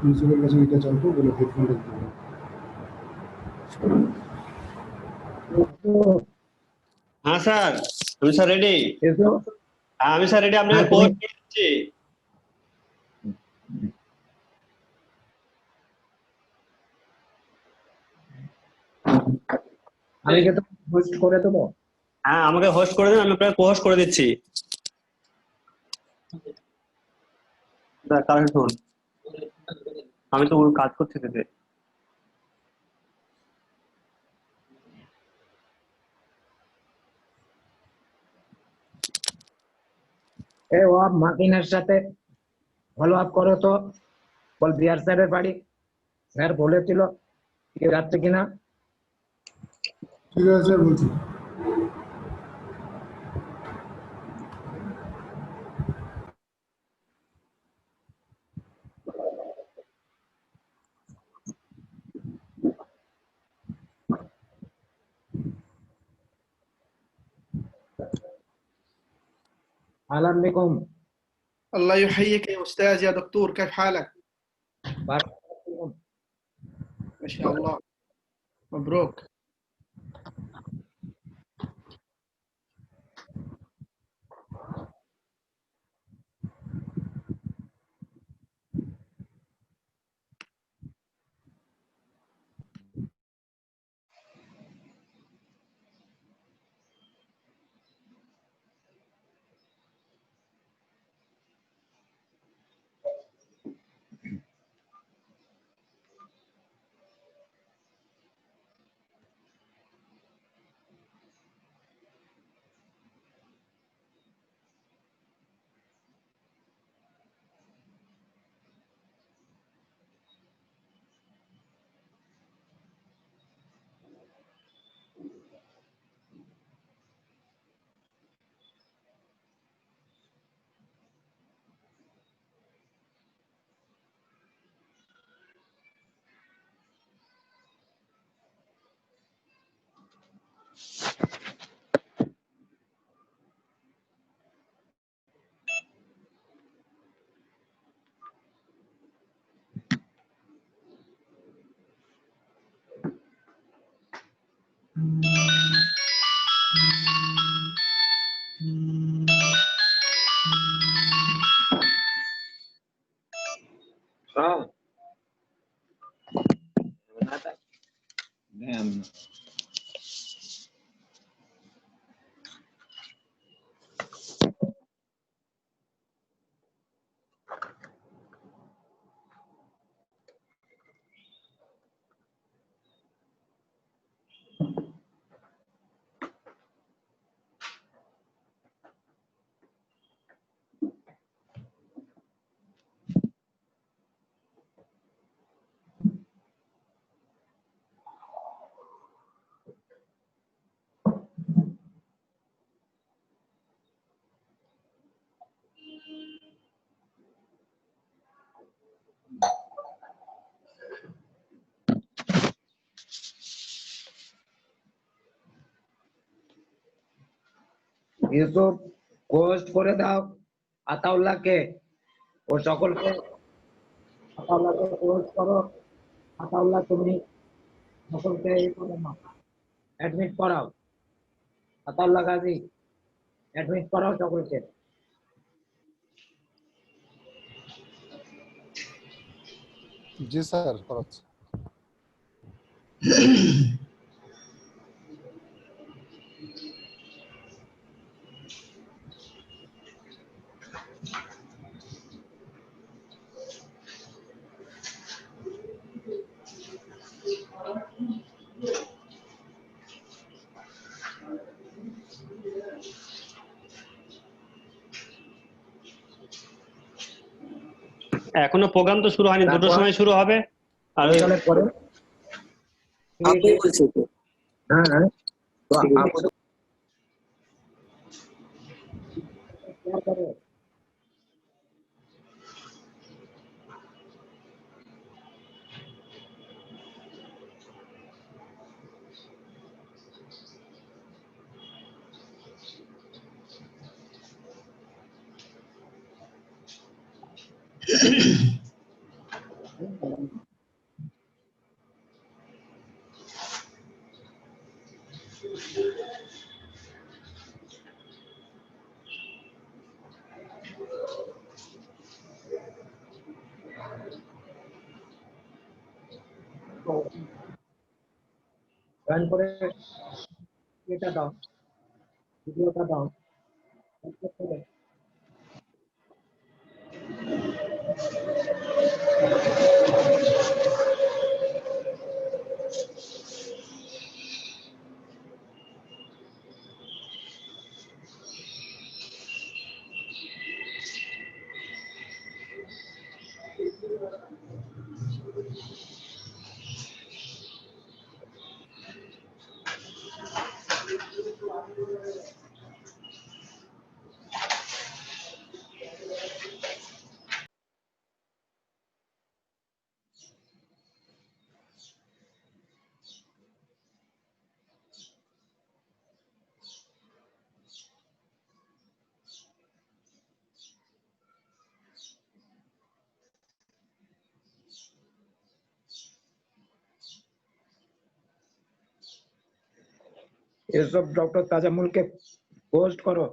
Principal কাছে এটা চাইতো বলে হেডফোনটা দিতে হবে। हाँ सर আমি স্যার রেডি। এসো আমি স্যার রেডি, আপনাকে হ্যাঁ, তুমি- পোস্ট করে দিচ্ছি। আমি কি তো হোস্ট করে দেবো? হ্যাঁ আমাকে হোস্ট করে দিন, আমি আপনাকে কো-হোস্ট করে দিচ্ছি। কারেন্ট ফোন, আমি তো ওর কাজ করছি দিতে। ও আপ মাকিনের সাথে ফলো আপ করো তো, বল বিহার স্যারের বাড়ি, স্যার বলেছিল কেউ যাচ্ছে কিনা। ঠিক আছে স্যার, বলছি। আলাম আলাইকুম। الله يحييك يا أستاذ يا دكتور، كيف حالك؟ ما شاء الله، مبروك. ইউসুফ হোস্ট করে দাও আতাউল্লাহকে ও সকলকে। আতাউল্লাহকে হোস্ট করো। আতাউল্লাহ তুমি সকলকে অ্যাডমিট করাও। আতাউল্লাহ গাজী অ্যাডমিট করাও সকলকে। জি স্যার, করাচ্ছি। এখনো প্রোগ্রাম তো শুরু হয়নি, দুটোর সময় শুরু হবে। আর পরে আপনি বলছেন তো? হ্যাঁ হ্যাঁ, তো ঠিক আছে। আপনাদের শেয়ার করো। জয়েন করে এটা দাও, ভিডিওটা দাও। ये सब डॉक्टर ताजामुल के पोस्ट करो।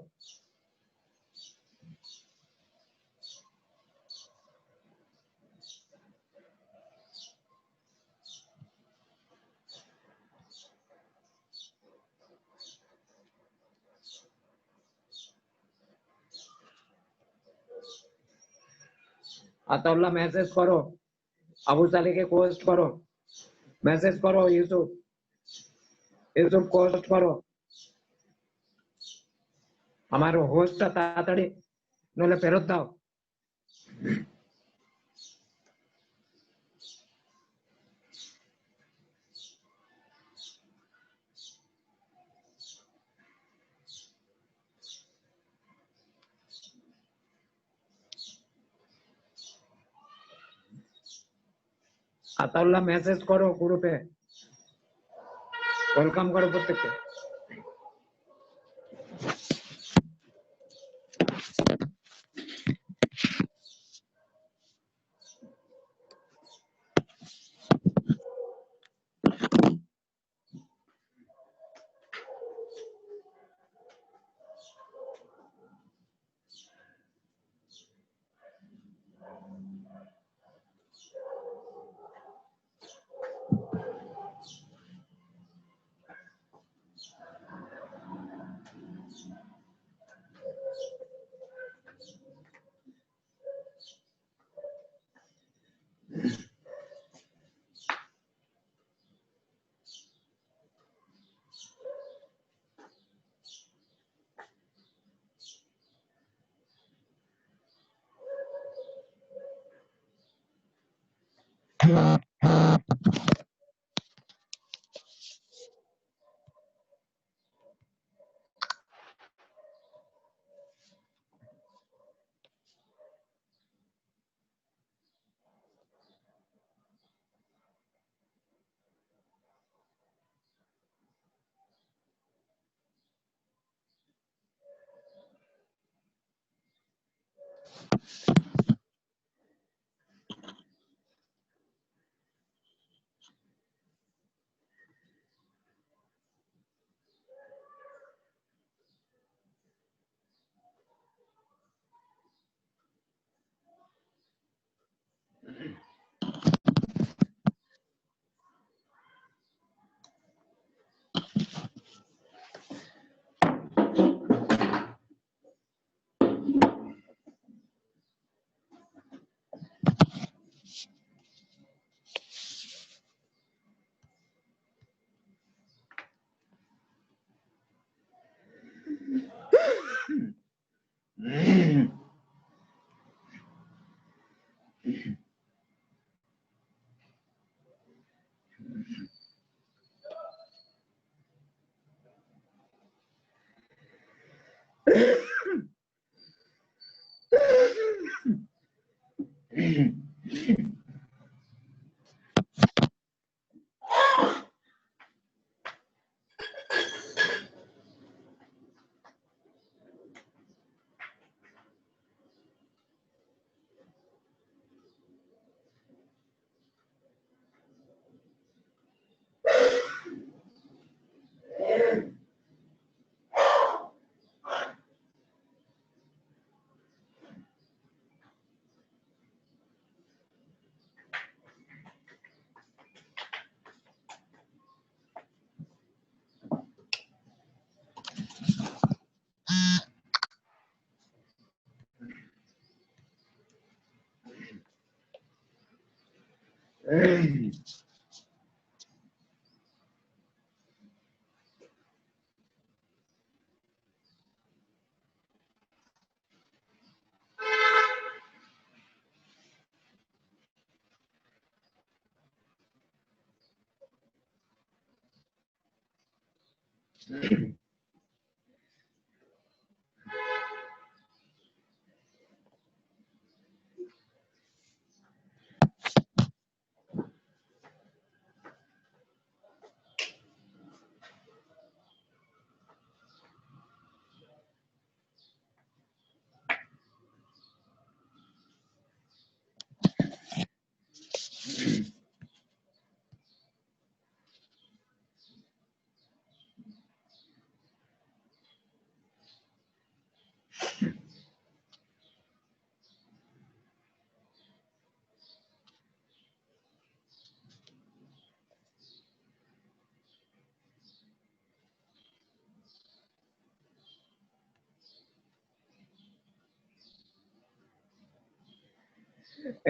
अतउल्ला मैसेज करो, अबू साले के पोस्ट करो, मैसेज करो, यूसुफ यूसुफ पोस्ट करो। हमारे होस्टটা তাড়াতাড়ি নলে ফেরত দাও। আতাউল্লাহ মেসেজ করো গ্রুপে, ওয়েলকাম করো প্রত্যেককে।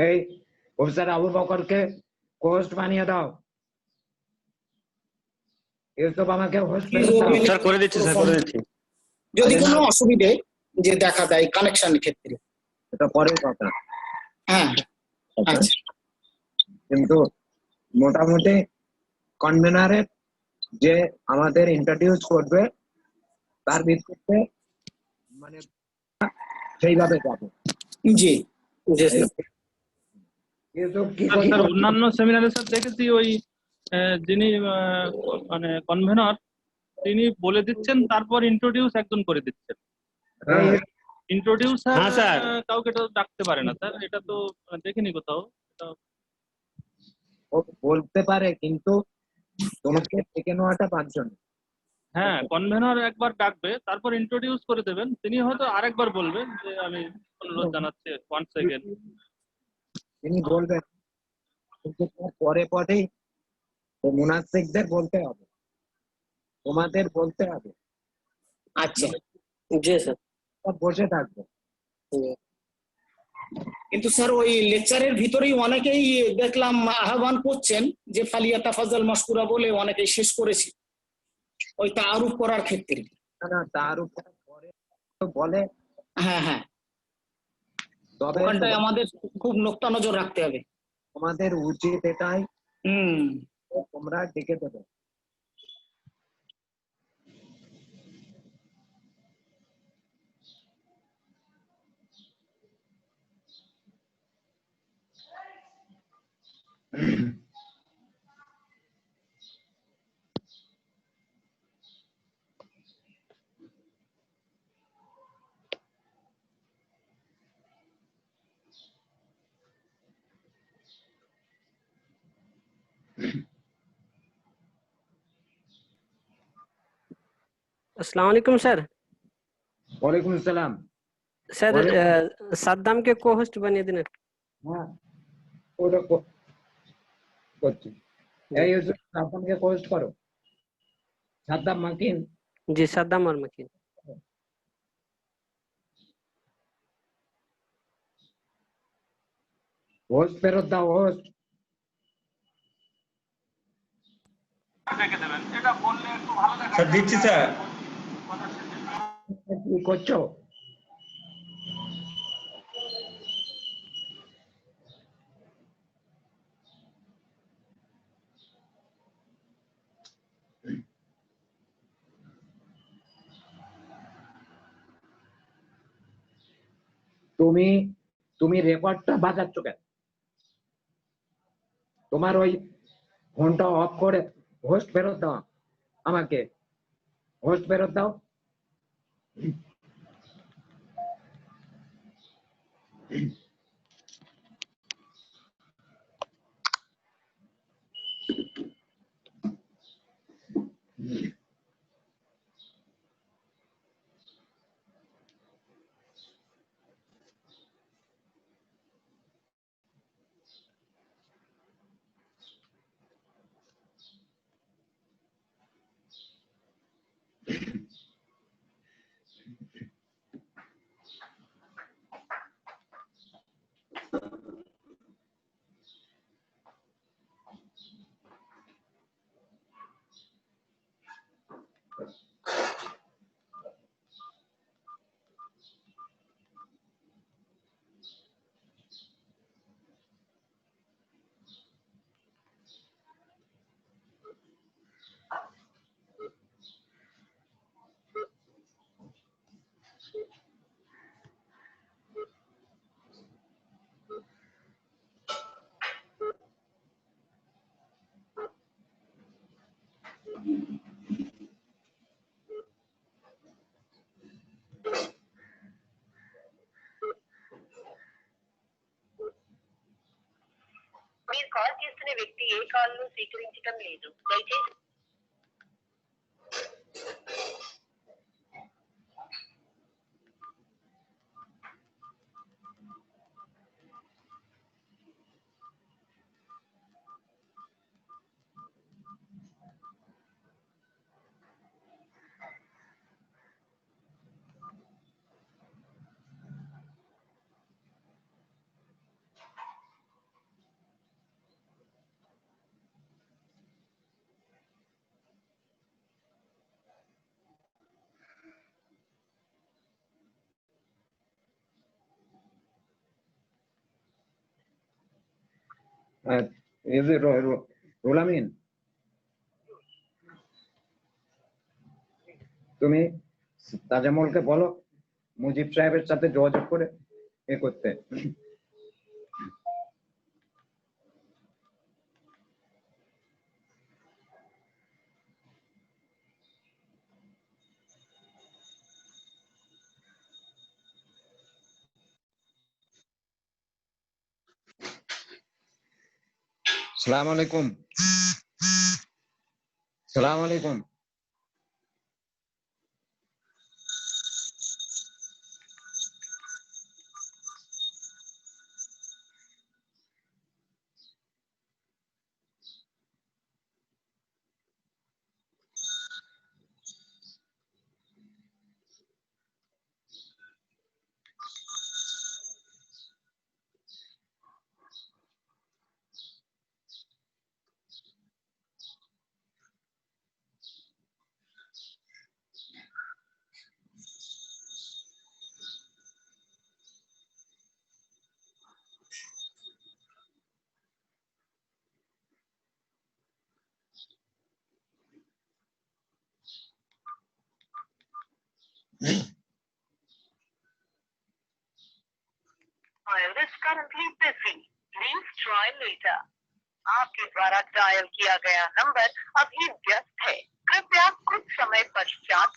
এই অফিসার আবু বকরকে হোস্ট বানিয়ে দাও। ইউসুফ আমাকে হোস্ট Please বানিয়ে দাও। open স্যার করে দিচ্ছি, স্যার করে দিচ্ছি। যদি কোনো অসুবিধে যে দেখা দেয় কানেকশনের ক্ষেত্রে, এটা পরের কথা। হ্যাঁ আচ্ছা কিন্তু মোটামুটি কনভেনারে যে আমাদের ইন্ট্রোডিউস করবে তার ভিত্তিতে মানে সেইভাবে যাবে। জি জি স্যার। ইউসুফ কি স্যার, স্যার অন্যান্য সেমিনারে স্যার দেখেছি ওই যিনি মানে কনভেনর তিনি বলে দিচ্ছেন, তারপর ইন্ট্রোডিউস একজন করে দিচ্ছেন। ইন্ট্রোডিউস হ্যাঁ, স্যার। কাউকে তো ডাকতে পারে না স্যার, এটা তো দেখিনি কোথাও। এটা ও বলতে পারে কিন্তু তোমাকে ডেকে নেওয়াটা বাঞ্ছনীয়। হ্যাঁ, কনভেনর একবার ডাকবে, তারপর ইন্ট্রোডিউস করে দেবেন, তিনি হয়তো আরেকবার বলবেন যে আমি অনুরোধ জানাচ্ছি 1 সেকেন্ড। তিনি বলবেন, কিন্তু তার পরে পরেই মুনাফিকদের বলতে হবে, তোমাদের বলতে হবে। আচ্ছা জি স্যার। সব বসে থাকবে। কিন্তু স্যার ওই লেকচারের ভিতরেই অনেকেই দেখলাম আহ্বান করছেন যে ফালিয়া তাফাজ্জাল মাশকুরা বলে অনেকেই শেষ করেছে ওই তাআরুফ করার ক্ষেত্রে। না না, তার উপর পরে বলে, হ্যাঁ হ্যাঁ, তবে ওখানটায় আমাদের খুব নোক্তা নজর রাখতে হবে। তোমাদের উচিত এটাই, হুম তোমরা ডেকে দেবে। अस्सलाम वालेकुम सर। ওয়ালাইকুম আসসালাম। सर सद्दाम के को होस्ट बनिए दिन। হ্যাঁ, ওটা করছি। এই ইউসুফ সাদ্দামকে পোস্ট করো। সাদ্দাম মাকিন जी सद्दाम और मकीन। হোস্ট ফেরত দাও, হোস্ট। স্যার দিচ্ছি স্যার। কি করছো? তুমি তুমি রেকর্ডটা বাজাচ্ছ কেন? তোমার ওই ফোনটা অফ করে হোস্ট ফেরত দাও আমাকে, হোস্ট ফেরত দাও। మాట్లాడుతున్న వ్యక్తి ఏ కాల్ను స్వీకరించడం లేదు. దయచేసి is it রুলামিন, তুমি তাজামলকে বলো মুজিব সাহেবের সাথে যোগাযোগ করে এ করতে। সালাম আলাইকুম। সালাম আলাইকুম। is currently busy. Please try later. आपके द्वारा डायल किया गया नंबर अभी व्यस्त है। कृपया कुछ समय पश्चात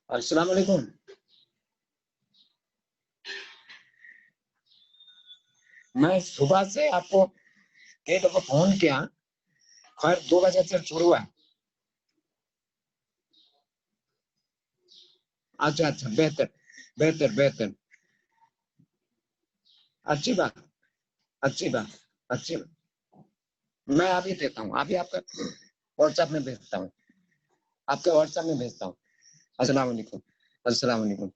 अस्सलाम वालेकुम। मैं सुबह से आपको कई दफा फोन किया, खैर 2 बजे से शुरू हुआ। अच्छा अच्छा, बेहतर बेहतर बेहतर, अच्छी बात अच्छी बात अच्छी बात। मैं अभी देता हूँ, अभी आपका व्हाट्सएप में भेजता हूँ, आपके व्हाट्सएप में भेजता हूँ। अस्सलाम वालेकुम। अस्सलाम वालेकुम।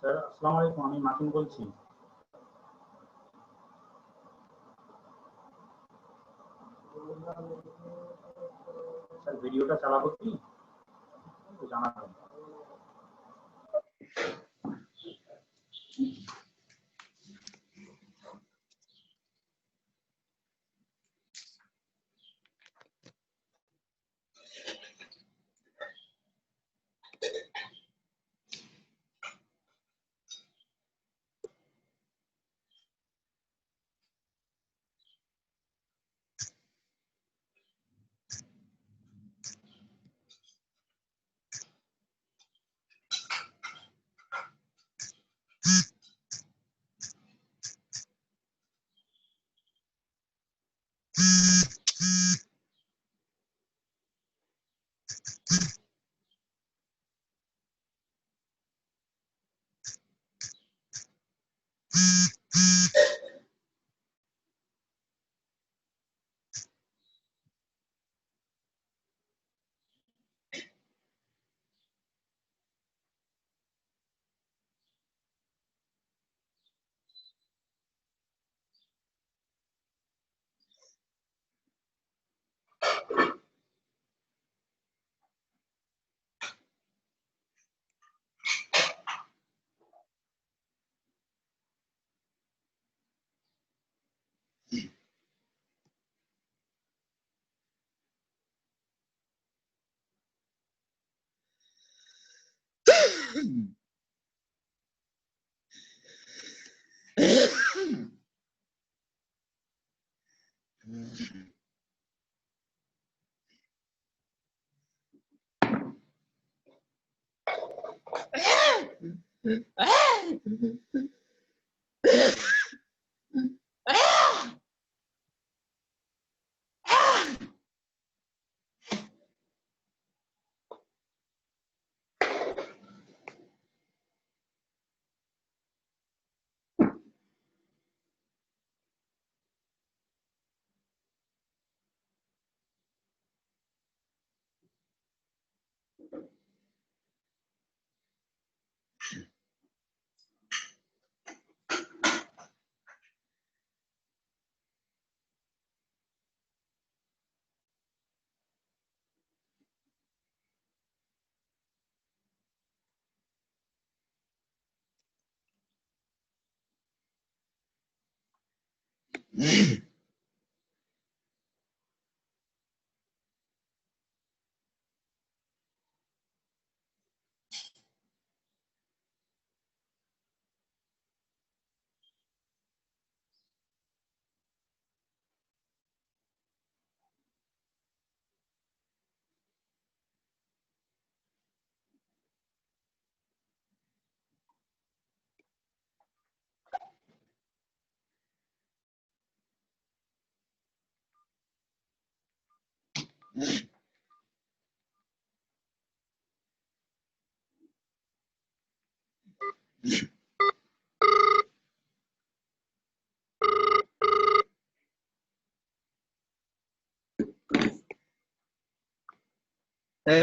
স্যার আসসালামু আলাইকুম, আমি মাসুম বলছি। স্যার ভিডিওটা চালাবো কি একটু জানাবেন।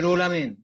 Rule Amin.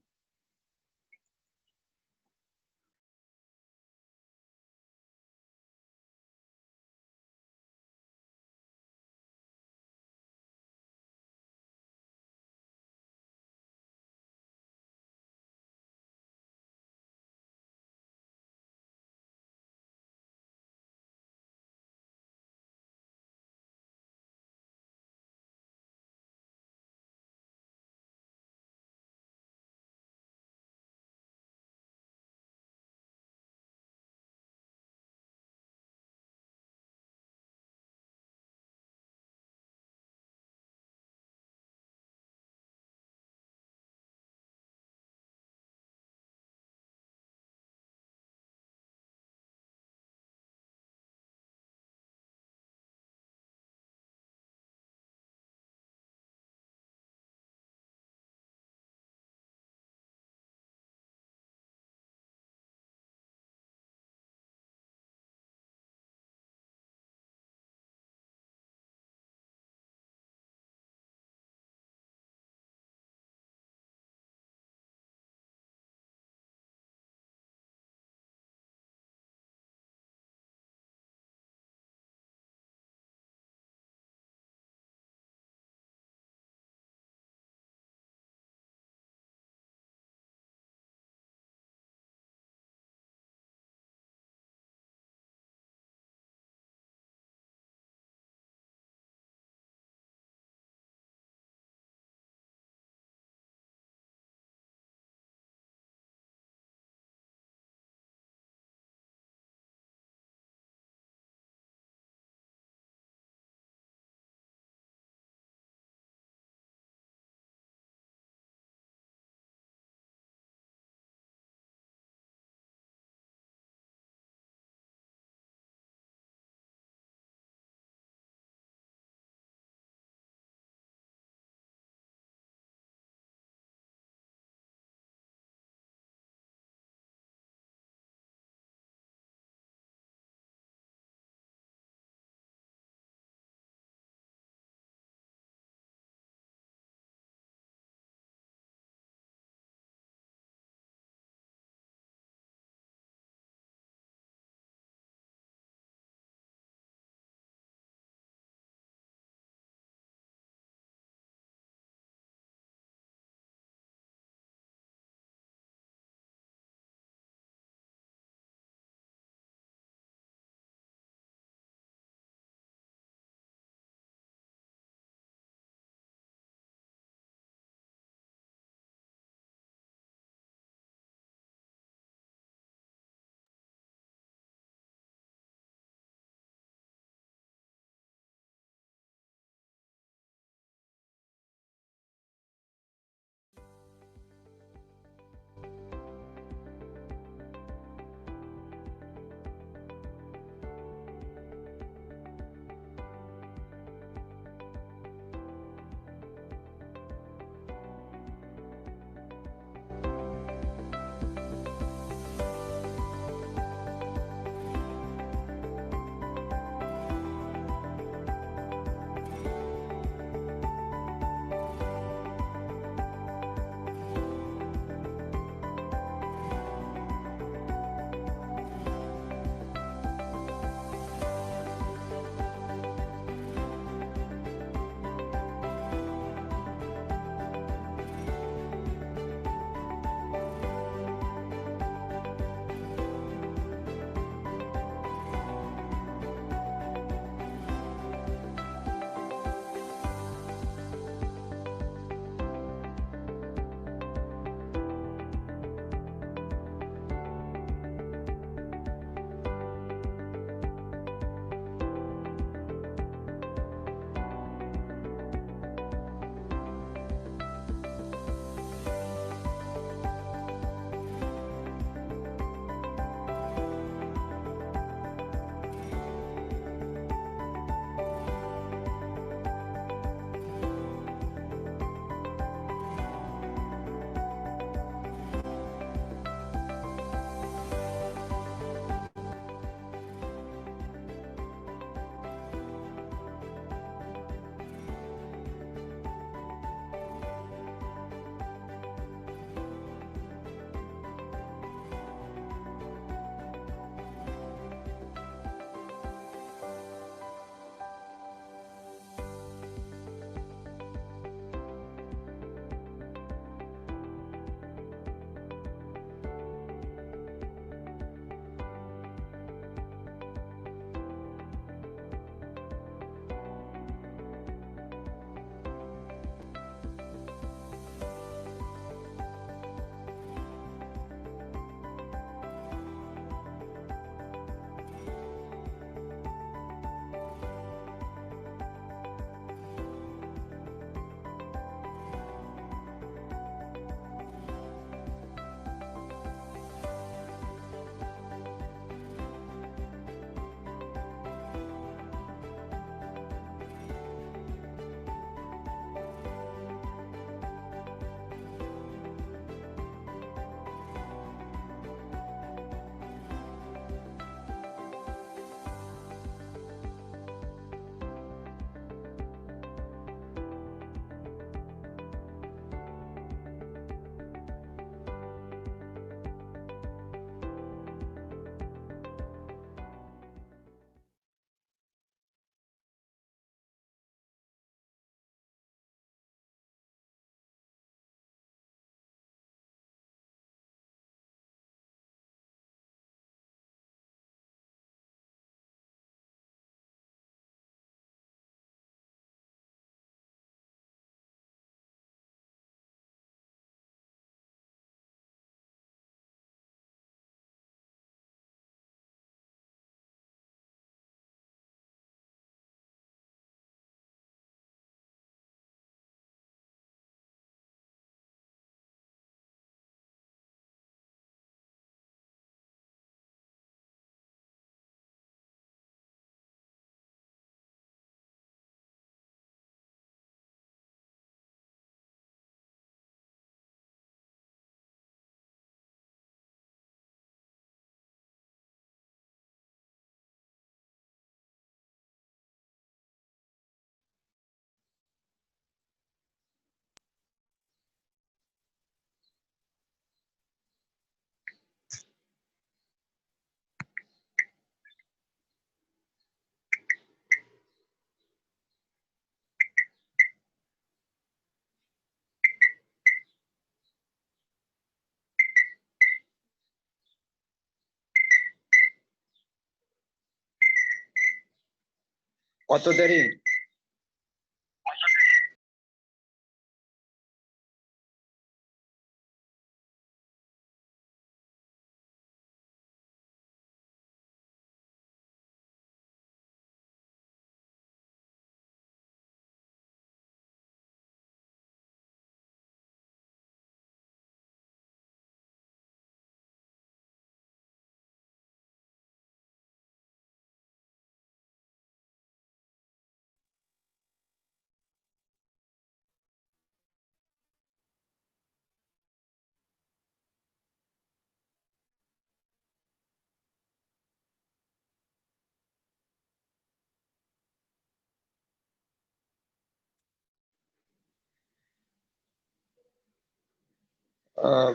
কত দেরি?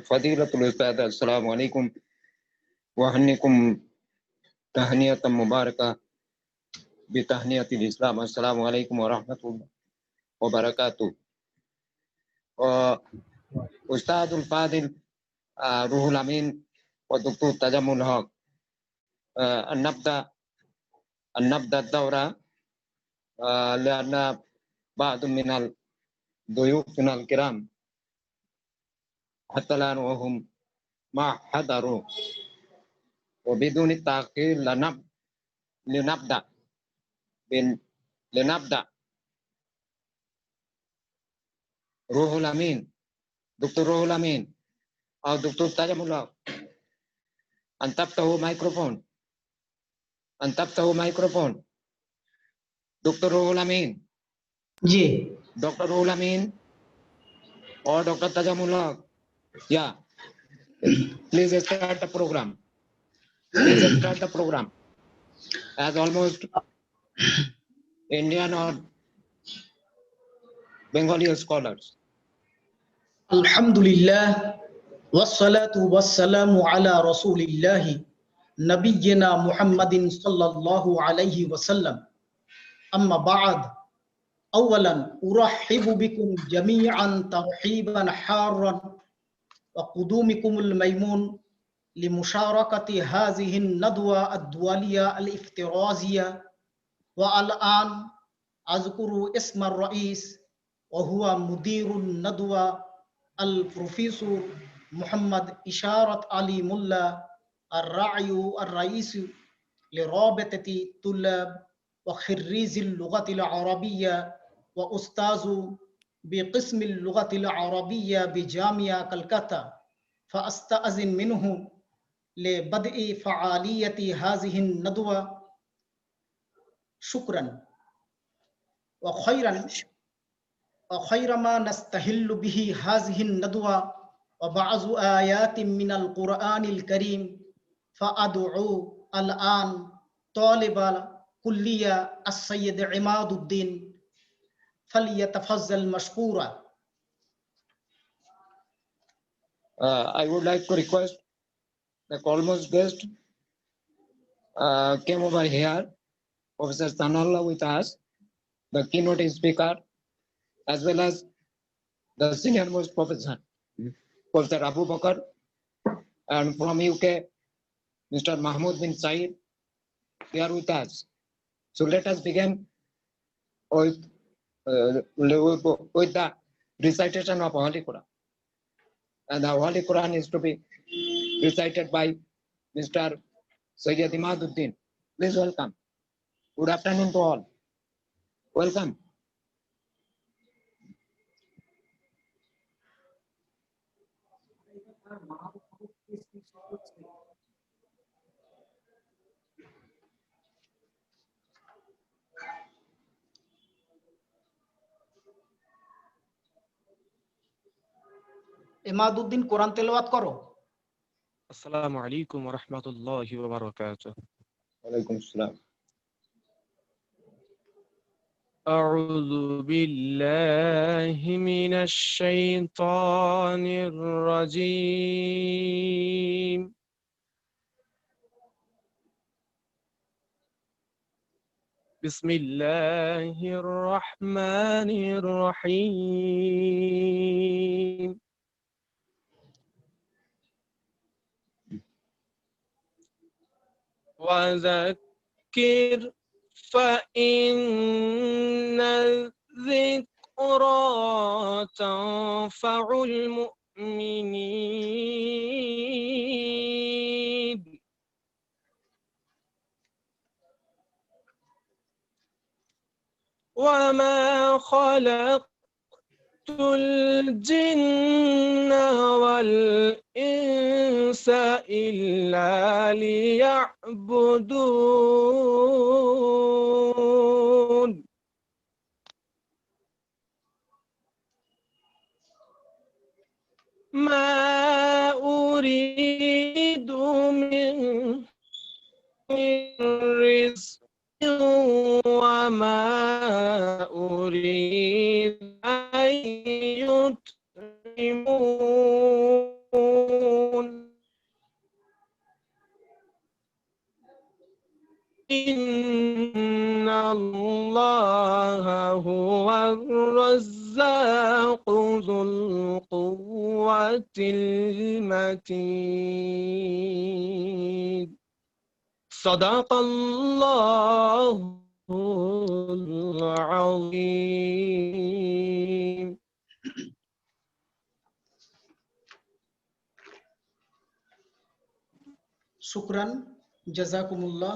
फदीलतुल उस्ताद अस्सलाम वालेकुम व हन्निकुम तहनियतम मुबारका बितहनियतिल इस्लाम अस्सलाम वालेकुम व रहमतुल्लाह व बरकातुहू। उस्तादुल फादिल रूहुल अमीन व डॉक्टर तजम्मुल हक नब्दा الدورة لأن بعض من ضيوفنا الكرام حتى الآن وهم ما حضروا وبدون التأخير لنبدأ روح الأمين دكتور روح الأمين أو دكتور تجمل أن تفتحوا مايكروفون دكتور روح الأمين जी डॉक्टर रूहुल अमीन और डॉक्टर तजम्मुल हक या please start the program as almost Indian or Bengali scholars. अल्हम्दुलिल्लाह वस्सलातु वस्सलामु अला रसूलिल्लाह नबिय्यिना मुहम्मदिन सल्लल्लाहु अलैहि वसल्लम अम्मा बाद अव्वलन उरहिबु बिकुम जमीअन तरहीबन हारन व कुदूमिकुमुल मैमून लिमुशारकति हाज़िहि नदवा अद्वालिया अल-इफ्तिराज़िया व अल-आन अज़कुरु इस्म रईस व हुवा मुदीरुन नदवा अल-प्रोफेसर मोहम्मद इशारत अली मुल्ला الرئيس لرابطة طلاب وخريج اللغة العربية وأستاذ بقسم اللغة العربية بجامعة كلكتا فأستأذن منه لبدء فعالية هذه الندوة. شكرا وخير ما نستهل به هذه الندوة وبعض آيات من القرآن الكريم فأدعو الآن طالب الكلية السيد عماد الدين فليتفضل مشكورا. I would like to request the almost guest came over here, Professor Sanallah with us, the keynote speaker, as well as the senior most professor, Professor Abu Bakr, and from UK, Mr. Mahmoud bin Said, here with us. So let us begin with the recitation of Holy Quran. And the Holy Quran is to be recited by Mr. Sayyid Imaduddin. Please welcome. Good afternoon to all. Welcome. Imaduddin Quran तिलावत करो. अस्सलामु अलैकुम व रहमतुल्लाहि व बरकातुहू. Walaikum assalam. أعوذ بالله من الشيطان الرجيم. بسم الله الرحمن الرحيم. وذكر فإن الذكرى تنفع المؤمنين. وما خلقت الجن والإنس إلا ليعبدون. ما أريد من رزق وما أريد أن يطعمون. إن الله هو الرزاق ذو القوة المتين. صدق الله العظيم. শুকরান, জাযাকুমুল্লাহ।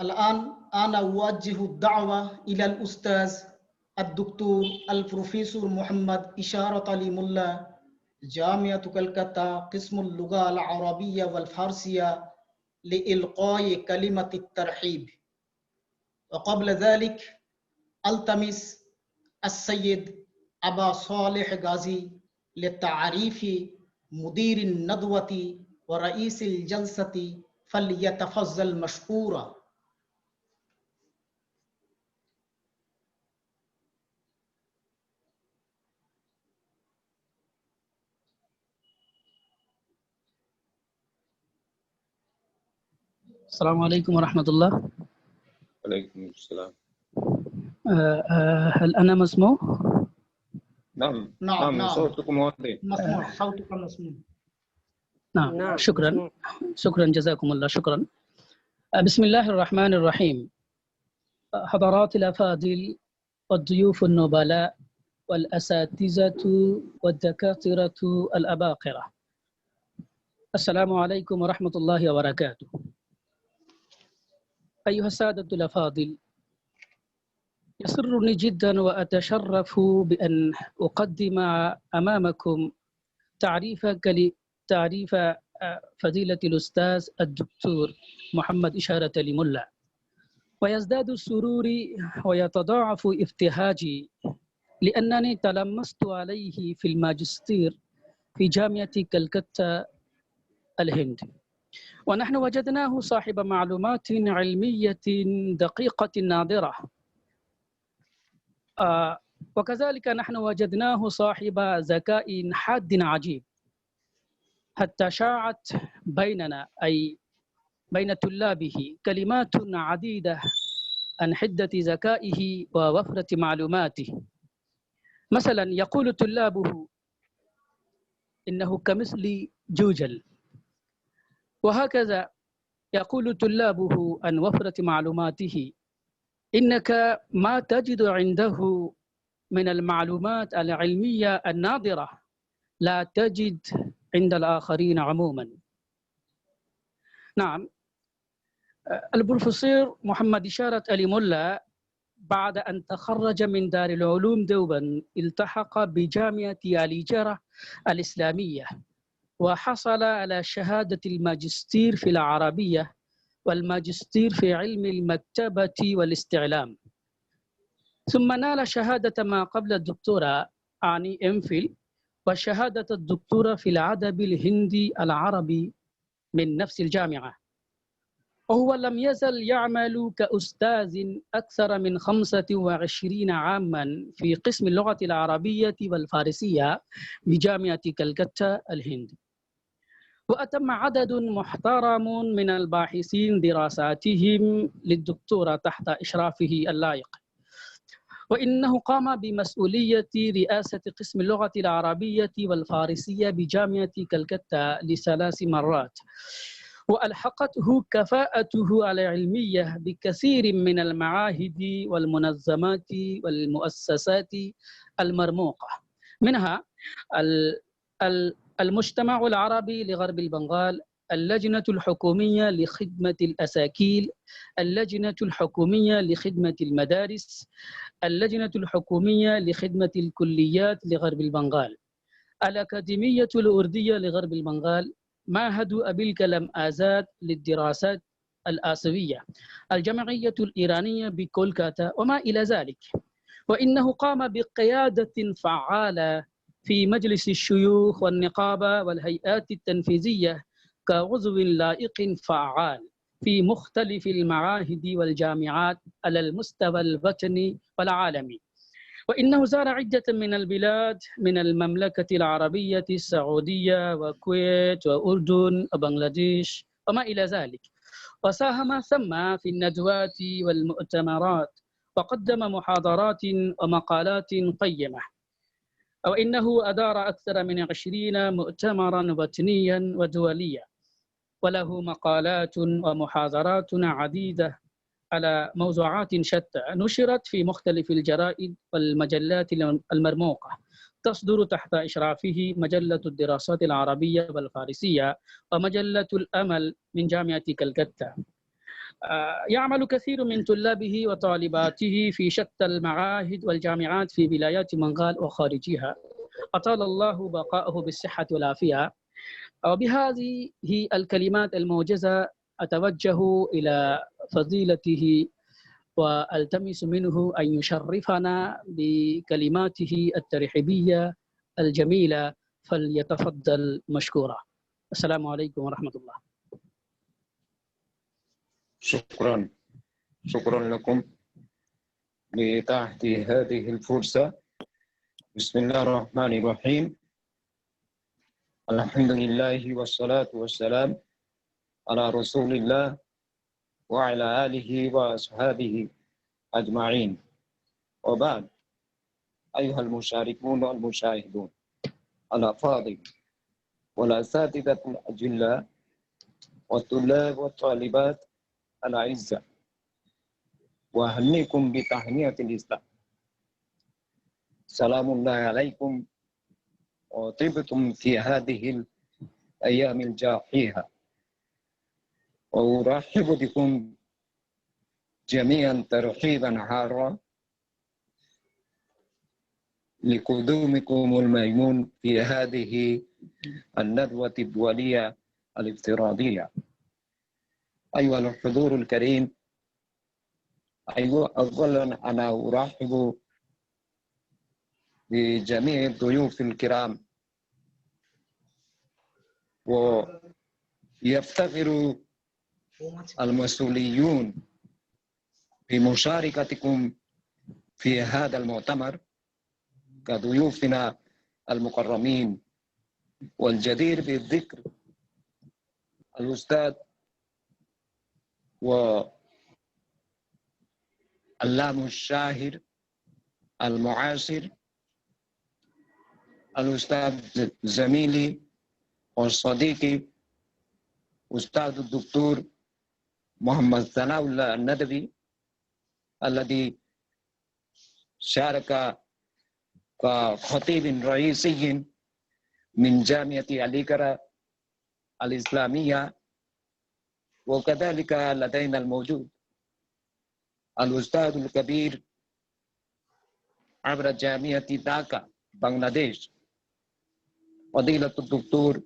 الآن أنا أوجه الدعوة إلى الأستاذ الدكتور البروفيسور محمد إشارة علي ملا، جامعة كلكتا، قسم اللغة العربية والفارسية، لإلقاء كلمة الترحيب. وقبل ذلك ألتمس السيد أبا صالح غازي للتعريف مدير الندوة ورئيس الجلسة، فليتفضل مشكورا. السلام عليكم ورحمة الله. وعليكم السلام. هل أنا مسموع؟ نعم نعم نعم، صوتكم واضح. مسموع، صوتك مسموع. نعم، شكرا جزاكم الله شكرا. بسم الله الرحمن الرحيم. حضرات الأفاضل والضيوف النبلاء والأساتذة والدكاترة الأباقرة، السلام عليكم ورحمة الله وبركاته. أيها السادة الأفاضل، يسرني جدا وأتشرف بأن أقدم أمامكم تعريف فضيلة الأستاذ الدكتور محمد إشارة علي ملا، ويزداد سروري ويتضاعف ابتهاجي لأنني تلمست عليه في الماجستير في جامعة كلكتا الهند، ونحن وجدناه صاحب معلومات علمية دقيقة نادرة، وكذلك نحن وجدناه صاحب ذكاء حاد عجيب، حتى شاعت بيننا أي بين طلابه كلمات عديدة عن حدة ذكائه ووفرة معلوماته. مثلا يقول طلابه إنه كمثل جوجل، وهكذا يقول طلابه عن وفرة معلوماته إنك ما تجد عنده من المعلومات العلمية النادرة لا تجد عند الآخرين عموما. نعم، البروفيسور محمد إشارة علي ملا بعد أن تخرج من دار العلوم دوبن التحق بجامعة الجرة الإسلامية، وحصل على شهادة الماجستير في العربية والماجستير في علم المكتبة والاستعلام، ثم نال شهادة ما قبل الدكتوراه يعني MPhil، وشهادة الدكتوراه في الأدب الهندي العربي من نفس الجامعة. وهو لم يزل يعمل كأستاذ أكثر من 25 عاما في قسم اللغة العربية والفارسية بجامعة كلكتا الهند، وأتم عدد محترم من الباحثين دراساتهم للدكتوراه تحت إشرافه اللائق، وإنه قام بمسؤولية رئاسة قسم اللغة العربية والفارسية بجامعة كلكتا ل3 مرات، وألحقته كفاءته العلمية بكثير من المعاهد والمنظمات والمؤسسات المرموقة، منها المجتمع العربي لغرب البنغال، اللجنة الحكومية لخدمة الأساكيل، اللجنة الحكومية لخدمة المدارس، اللجنة الحكومية لخدمة الكليات لغرب البنغال، الأكاديمية الأردية لغرب البنغال، معهد أبي الكلام آزاد للدراسات الآسيوية، الجمعية الإيرانية بكولكاتا وما إلى ذلك. وإنه قام بقيادة فعالة في مجلس الشيوخ والنقابة والهيئات التنفيذية كعضو لائق فعال في مختلف المعاهد والجامعات على المستوى الوطني والعالمي. وإنه زار عدة من البلاد من المملكة العربية السعودية والكويت وأردن وبنغلاديش وما إلى ذلك، وساهم ثم في الندوات والمؤتمرات وقدم محاضرات ومقالات قيمة. وإنه أدار أكثر من 20 مؤتمرا وطنيا ودوليا، وله مقالات ومحاضرات عديدة على موضوعات شتى نشرت في مختلف الجرائد والمجلات المرموقة، تصدر تحت إشرافه مجلة الدراسات العربية والفارسية ومجلة الأمل من جامعة كلكتا. يعمل كثير من طلابه وطالباته في شتى المعاهد والجامعات في ولايات بنغال وخارجها، أطال الله بقاءه بالصحة والعافية. وبهذه الكلمات الموجزة أتوجه إلى فضيلته والتمس منه أن يشرفنا بكلماته الترحيبية الجميلة، فليتفضل مشكورا. السلام عليكم ورحمة الله. شكرا لكم لإتاحة هذه الفرصة. بسم الله الرحمن الرحيم. الحمد لله والصلاة والسلام على رسول الله وعلى آله وأصحابه أجمعين، وبعد. أيها المشاركون والمشاهدون الأفاضل والأساتذة الأجلاء والطلاب والطالبات الأعزاء، وأهنيكم بتهنئة الإسلام. سلام الله عليكم، وطبتم في هذه الأيام الجاحية، وأرحب بكم جميعا ترحيبا حارا لقدومكم الميمون في هذه الندوة الدولية الافتراضية. أيها الحضور الكريم، أولا أنا أرحب بجميع الضيوف الكرام، ويفتخر المسؤوليون بمشاركتكم في هذا المؤتمر كضيوفنا المكرمين، والجدير بالذكر الأستاذ وعلام الشاهر المعاصر الأستاذ زميلي وصديقي أستاذ الدكتور محمد ثناء الله الندبي، الذي شارك كخطيب رئيسي من جامعة عليكرة الإسلامية. وكذلك لدينا الموجود الأستاذ الكبير عبر جامعة Dhaka بنغلاديش فضيلة الدكتور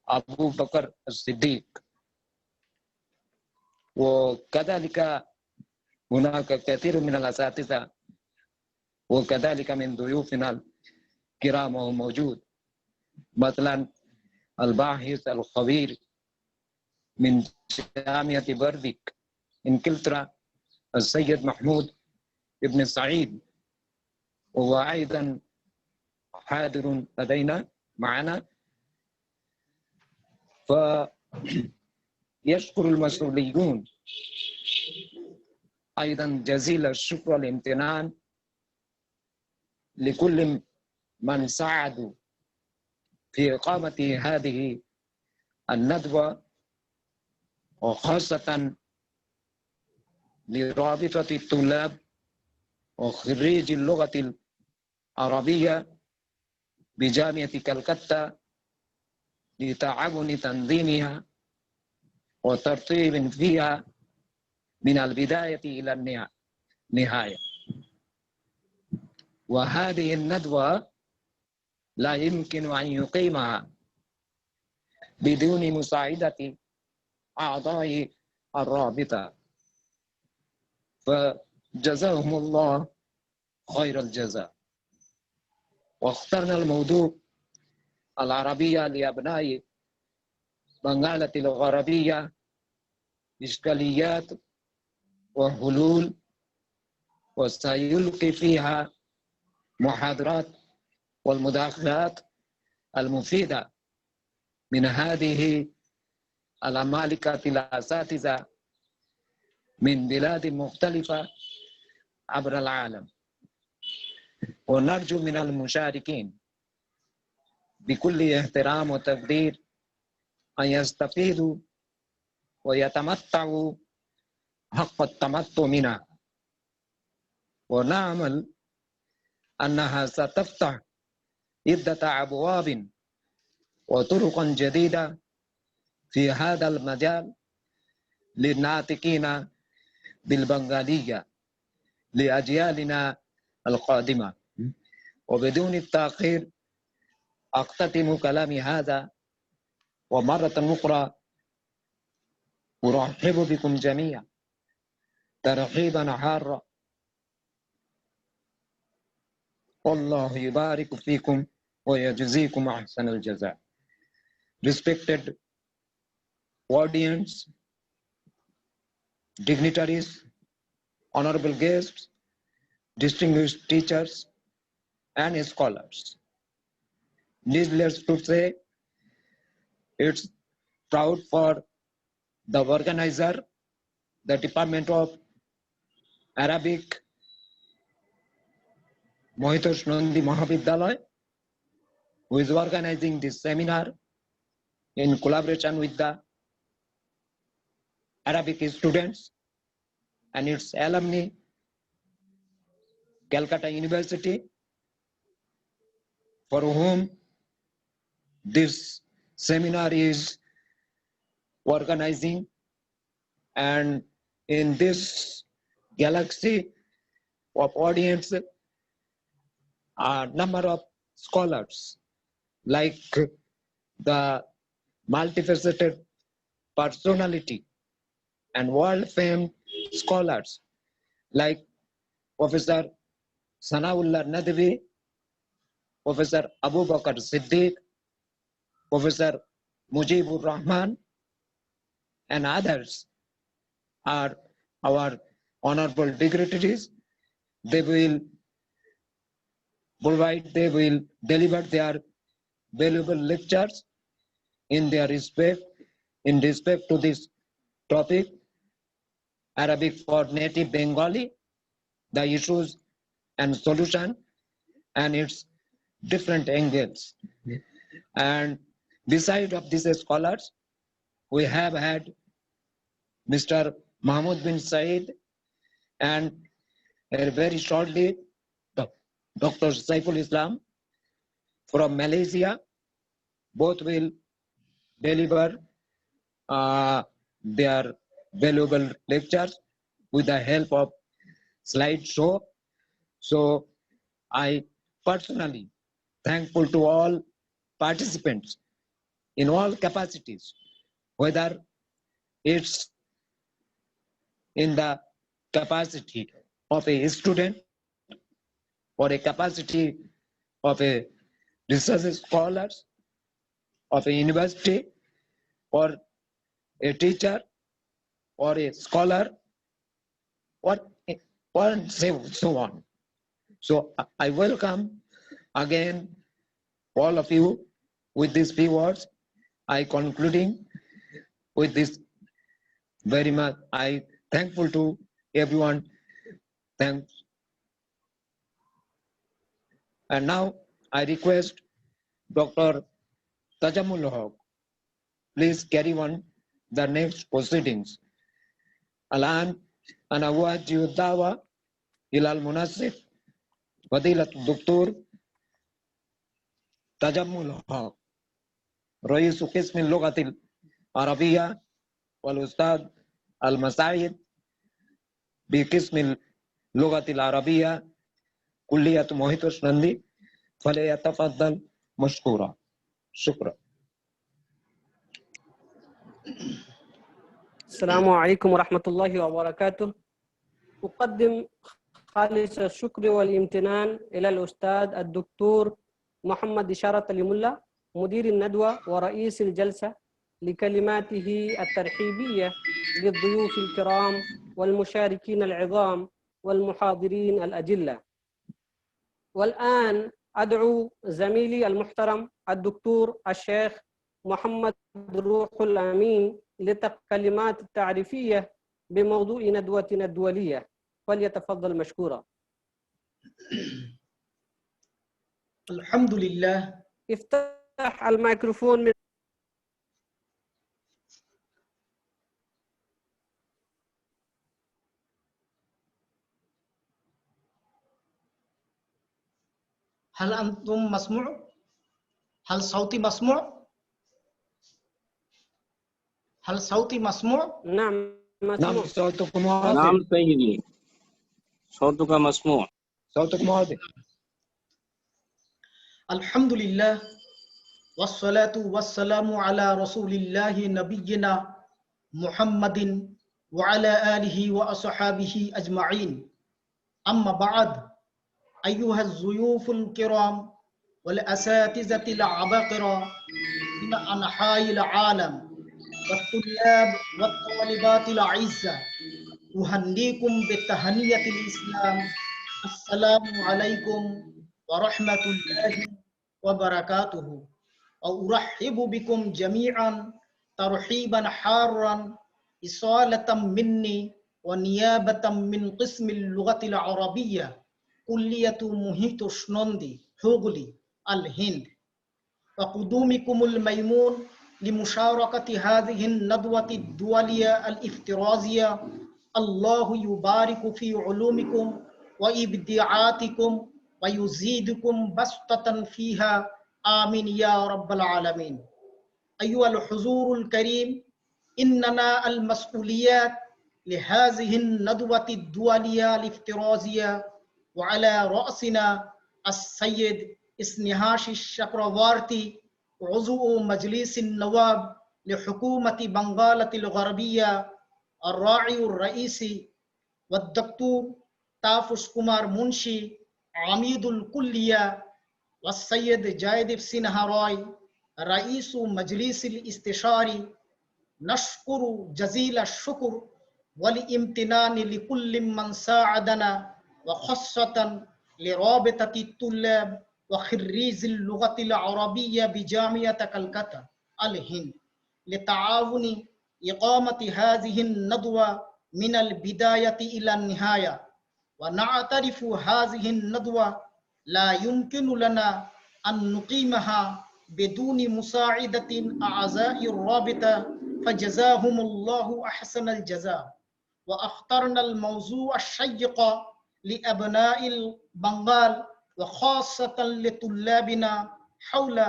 أبو بكر الصديق. وكذلك هناك كثير من الأساتذة وكذلك من ضيوفنا الكرام موجود، مثلا الباحث الخبير من جامعة برديك إنجلترا السيد محمود ابن سعيد، وهو أيضا حاضر لدينا معنا. فيشكر المسؤولين أيضا جزيل الشكر والامتنان لكل من ساعدوا في إقامة هذه الندوة وخاصة لرابطة الطلاب وخريج اللغة العربية بجامعة كلكتة لتعاون تنظيمها وترتيب فيها من البداية إلى النهاية. وهذه الندوة لا يمكن أن يقيمها بدون مساعدة أعضاء الرابطة، فجزاهم الله خير الجزاء. واخترنا الموضوع العربية لأبناء بنغالة الغربية، إشكاليات وحلول، وسيلقي فيها محاضرات والمداخلات المفيدة من هذه العمالقة الأساتذة من بلاد مختلفة عبر العالم. ونرجو من المشاركين بكل احترام وتقدير أن يستفيدوا ويتمتعوا حق التمتع منها، ونعمل أنها ستفتح عدة أبواب وطرقا جديدة في هذا المجال للناطقين بالبنغالية لأجيالنا القادمة. وبدون التأخير أختتم كلامي هذا، ومرة أخرى أرحب بكم جميعا ترحيبا حارا. والله يبارك فيكم ويجزيكم أحسن الجزاء. Respected audience, dignitaries, honorable guests, distinguished teachers and scholars. Needless to say, it's proud for the organizer, the Department of Arabic, Mohitosh Nandi Mahavidyalaya, who is organizing this seminar in collaboration with the Arabic students and its alumni, Calcutta University, for whom this seminar is organizing. And in this galaxy of audience, a number of scholars like the multifaceted personality and world-famed scholars like Professor Sanaullah Nadvi, Professor Abu Bakr Siddiq, Professor Mujibur Rahman, and others are our honorable dignitaries. They will deliver their valuable lectures in respect to this topic, Arabic for native Bengali, the issues and solution and its different angles. And beside of these scholars, we have had Mr. Mahmoud bin Said and very shortly Dr. Saiful Islam from Malaysia. Both will deliver their valuable lectures with the help of slideshow. So I personally thankful to all participants in all capacities, whether it's in the capacity of a student or a capacity of a research scholar, of a university, or a teacher, or a scholar, or so on. So I welcome again all of you with these few words. I concluding with this very much. I thankful to everyone. Thanks. And now I request Dr. Tajamul Haq, please carry on the next proceedings. الآن أنا أوجه الدعوة إلى المنصف فضيلة الدكتور تجمل الحق رئيس قسم اللغة العربية والأستاذ المساعد بقسم اللغة العربية كلية محيط الشنندي فليتفضل مشكورا. شكرا. السلام عليكم ورحمة الله وبركاته. أقدم خالص الشكر والامتنان إلى الأستاذ الدكتور محمد إشارة الملا مدير الندوة ورئيس الجلسة لكلماته الترحيبية للضيوف الكرام والمشاركين العظام والمحاضرين الأجلة. والآن أدعو زميلي المحترم الدكتور الشيخ محمد روح الأمين للكلمات التعريفية بموضوع ندوتنا الدولية، فليتفضل مشكورا. الحمد لله. افتح الميكروفون من هل أنتم مسموع؟ هل صوتي مسموع؟ هل صوتي مسموع؟ نعم نعم مسموع. صوتكم واضح. نعم سيدي صوتك مسموع. صوتكم واضح. الحمد لله والصلاة والسلام على رسول الله نبينا محمد وعلى آله وأصحابه أجمعين. أما بعد، أيها الضيوف الكرام والأساتذة العباقرة من أنحاء العالم والطلاب والطالبات الأعزاء، أهنيكم بتهنئة الإسلام. السلام عليكم ورحمة الله وبركاته. وأرحب بكم جميعا ترحيبا حارا إصالة مني ونيابة من قسم اللغة العربية كلية محيط الشنندي حوغلي الهند، وقدومكم الميمون لمشاركة هذه الندوة الدولية الافتراضية. الله يبارك في علومكم وإبداعاتكم ويزيدكم بسطة فيها، آمين يا رب العالمين. أيها الحضور الكريم، إننا المسؤوليات لهذه الندوة الدولية الافتراضية، وعلى رأسنا السيد اسنهاش الشكروارتي عضو مجلس النواب لحكومة بنغال الغربية الراعي الرئيسي، والدكتور تافوس كومار منشي عميد الكلية، والسيد جايدف سينهاراي رئيس مجلس الاستشاري. نشكر جزيل الشكر والامتنان لكل من ساعدنا، وخاصة لرابطة الطلاب وخريج اللغة العربية بجامعة كلكتا الهند لتعاون إقامة هذه الندوة من البداية إلى النهاية. ونعترف هذه الندوة لا يمكن لنا أن نقيمها بدون مساعدة أعضاء الرابطة، فجزاهم الله أحسن الجزاء. واخترنا الموضوع الشيق لأبناء البنغال وخاصة لطلابنا حول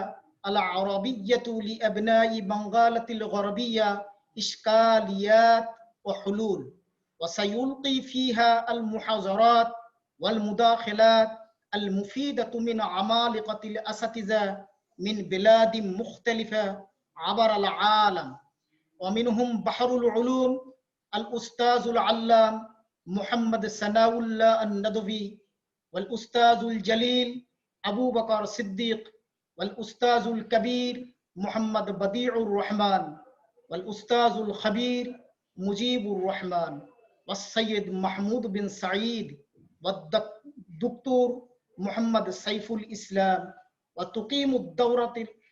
العربية لأبناء بنغال الغربية إشكاليات وحلول، وسيلقي فيها المحاضرات والمداخلات المفيدة من عمالقة الأساتذة من بلاد مختلفة عبر العالم، ومنهم بحر العلوم الأستاذ العلام محمد سناء الله الندوي، والأستاذ الجليل أبو بكر صديق، والأستاذ الكبير محمد بديع الرحمن، والأستاذ الخبير مجيب الرحمن، والسيد محمود بن سعيد، والدكتور محمد سيف الإسلام. وتقيم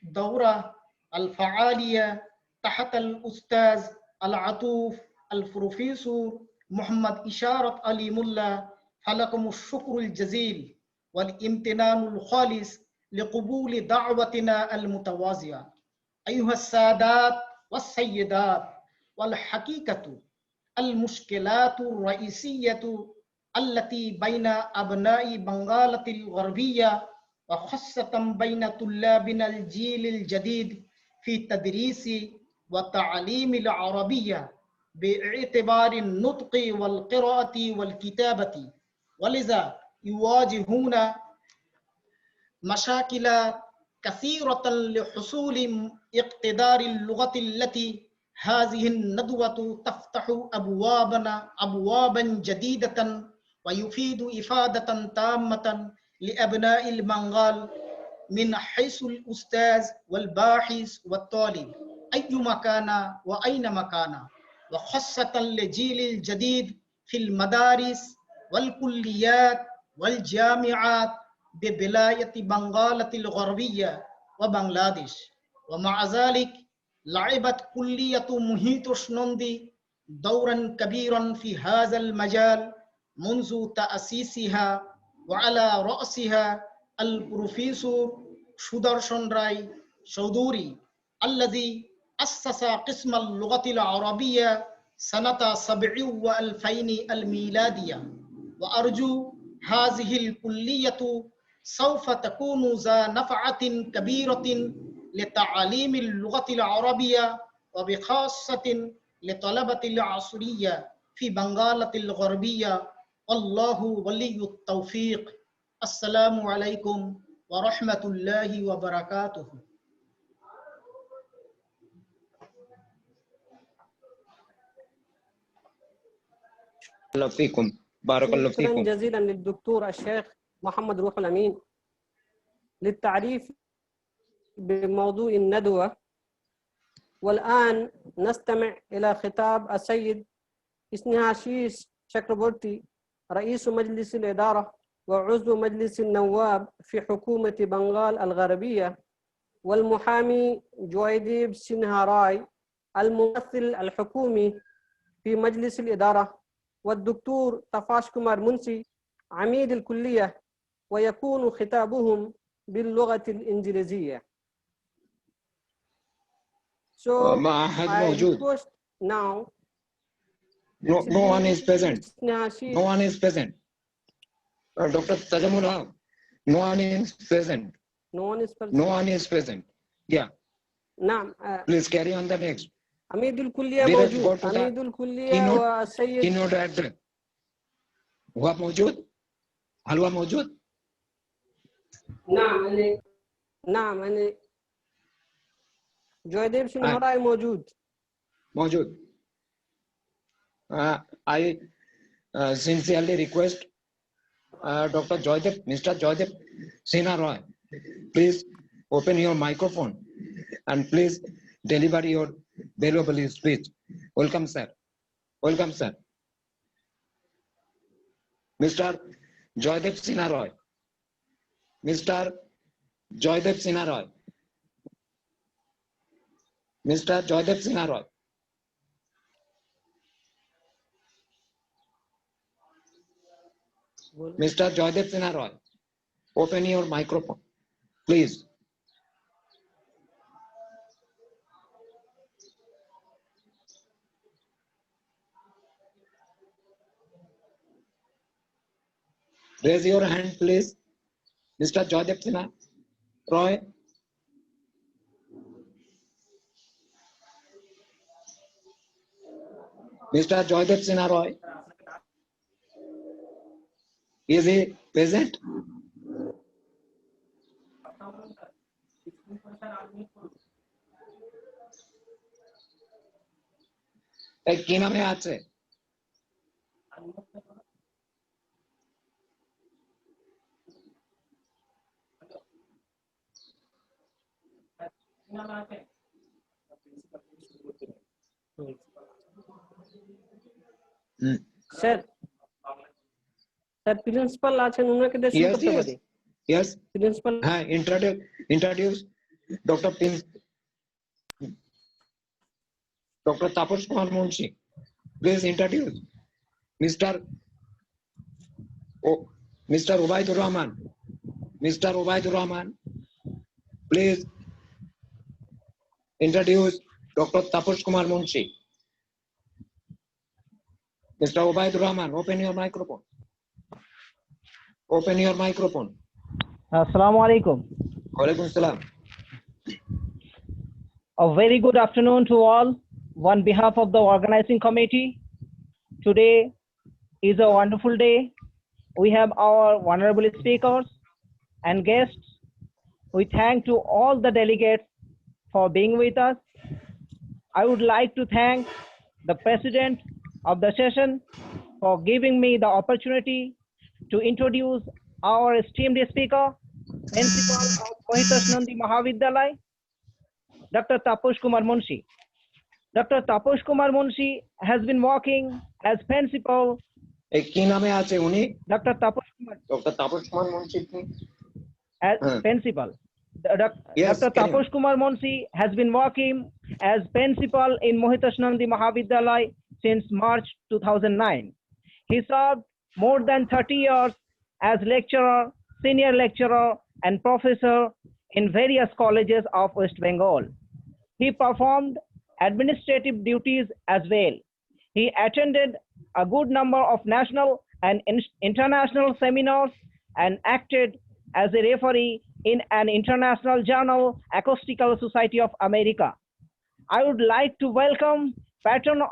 الدورة الفعالية تحت الأستاذ العطوف البروفيسور محمد إشارة علي ملا. فلكم الشكر الجزيل والامتنان الخالص لقبول دعوتنا المتواضعة. أيها السادات والسيدات، والحقيقة المشكلات الرئيسية التي بين أبناء بنغال الغربية وخاصة بين طلابنا الجيل الجديد في تدريس وتعليم العربية باعتبار النطق والقراءة والكتابة، ولذا يواجهون مشاكل كثيرة لحصول اقتدار اللغة التي هذه الندوة تفتح أبوابا جديدة ويفيد إفادة تامة لأبناء البنغال من حيث الأستاذ والباحث والطالب أيما كان وأينما كان، وخاصة للجيل الجديد في المدارس والكليات والجامعات بولاية بنغال الغربية وبنغلاديش. ومع ذلك لعبت كلية محيط شنوندي دورا كبيرا في هذا المجال منذ تأسيسها، وعلى رأسها البروفيسور Sudarshan Roy Chowdhury الذي أسس قسم اللغة العربية سنة 2000 الميلادية. وأرجو هذه الكلية سوف تكون ذا نفعة كبيرة لتعليم اللغة العربية وبخاصة لطلبة العصرية في بنغال الغربية، والله ولي التوفيق. السلام عليكم ورحمة الله وبركاته. الله فيكم، بارك الله شكرا فيكم. جزيلا للدكتور الشيخ محمد روح الأمين للتعريف بموضوع الندوة. والآن نستمع إلى خطاب السيد إسنهاشيش شكربورتي رئيس مجلس الإدارة وعضو مجلس النواب في حكومة بنغال الغربية، والمحامي جويديب سينهاراي الممثل الحكومي في مجلس الإدارة، والدكتور تفاش كومار منسي عميد الكلية، ويكون خطابهم باللغة الإنجليزية. So ما أحد I موجود. request now. No one is present. No one is present. Dr. Tajamullah, no one is present. No one is present. No one is present. Yeah. نعم. Please carry on the next. عميد الكلية Direct go موجود. to the عميد الكلية والسيد keynote address. هو موجود؟ هل هو موجود؟ نعم أنا جويديب سينهاراي موجود. موجود. I sincerely request Dr. Joydeep, Mr. Joydeep Sinha Roy, please open your microphone and please deliver your valuable speech. Welcome, sir. Welcome, sir. Mr. Joydeep Sinha Roy. Mr. Joydeep Sinha Roy. Mr. Joydeep Sinha Roy. Mr. Joydeep Sinha Roy, open your microphone, please. Raise your hand, please. Mr. Joydeep Sinha Roy. Mr. Joydeep Sinha Roy. Is he present? কি নামে আছে? Sir principal আছেন, ওনাকে দিয়ে শুরু করতে পারি? Yes. Principal হ্যাঁ, introduce Dr. Taposh Kumar Munshi. Please introduce Mr. Ubaidur Rahman. Mr. Ubaidur Rahman, please introduce Dr. Taposh Kumar Munshi. Mr. Ubaydur Rahman, open your microphone. Open your microphone. Assalamu alaikum. Walaikum salam. A very good afternoon to all. On behalf of the organizing committee, today is a wonderful day. We have our honorable speakers and guests. We thank to all the delegates for being with us. I would like to thank the president of the session for giving me the opportunity to introduce our esteemed speaker, Principal of Mohitash Nandi Mahavidyalaya, Dr. Taposh Kumar Munshi. Dr. Taposh Kumar Munshi has been working as principal. কি নামে আছে উনি? Dr. Taposh Kumar. Dr. Taposh Kumar Munshi As principal. Yes, Dr. Taposh Kumar Munshi has been working as principal in Mohitash Nandi Mahavidyalaya since March 2009. He served more than 30 years as lecturer, senior lecturer, and professor in various colleges of West Bengal. He performed administrative duties as well. He attended a good number of national and international seminars and acted as a referee in an international journal, Acoustical Society of America. I would like to welcome patron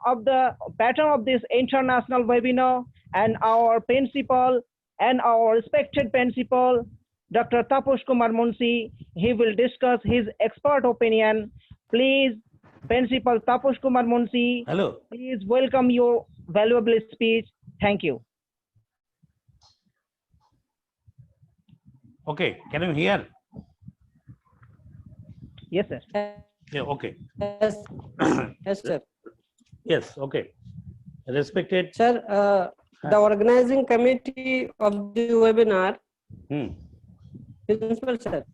of this international webinar and our principal and our respected principal, Dr. Taposh Kumar Munshi. He will discuss his expert opinion. Please, Principal Taposh Kumar Munshi. Hello. Please welcome your valuable speech. Thank you. Okay, can you hear? Yes, sir. Yeah, okay. Yes, yes, sir. Yes, okay. Respected. Sir, the organizing committee of the webinar. Principal, sir.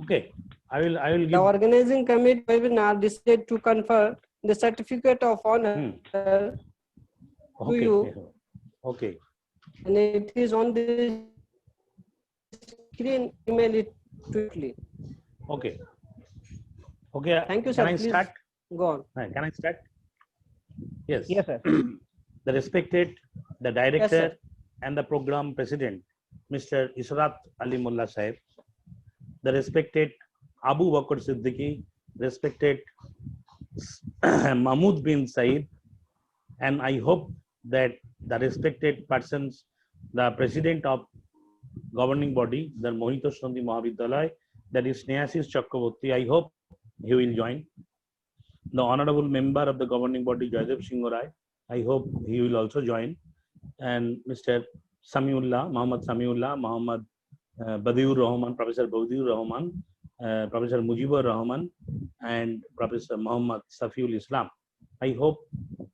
Okay, I will give. The organizing committee webinar decided to confer the certificate of honor to you. Okay. And it is on the screen. Email it quickly. Okay. Okay. Thank you, sir. Can I Please start? go on. Can I start? Yes. Yes, sir. The respected, the director, Yes, and the program president, Mr. Israt Ali Mullah Sahib, the respected Abu Bakr Siddiqui, respected Mahmood bin Said, and I hope that the respected persons, the president of governing body, the Mohitash Nandi Mahavidyalaya, that is Snehasis Chakraborty, I hope he will join. The honorable member of the governing body, Jaidev Singh Rai, I hope he will also join. And Mr. Samiullah, Muhammad Samiullah, Muhammad Badiur Rahman, Professor Badiur Rahman, Professor Mujibur Rahman, and Professor Muhammad Safiul Islam. I hope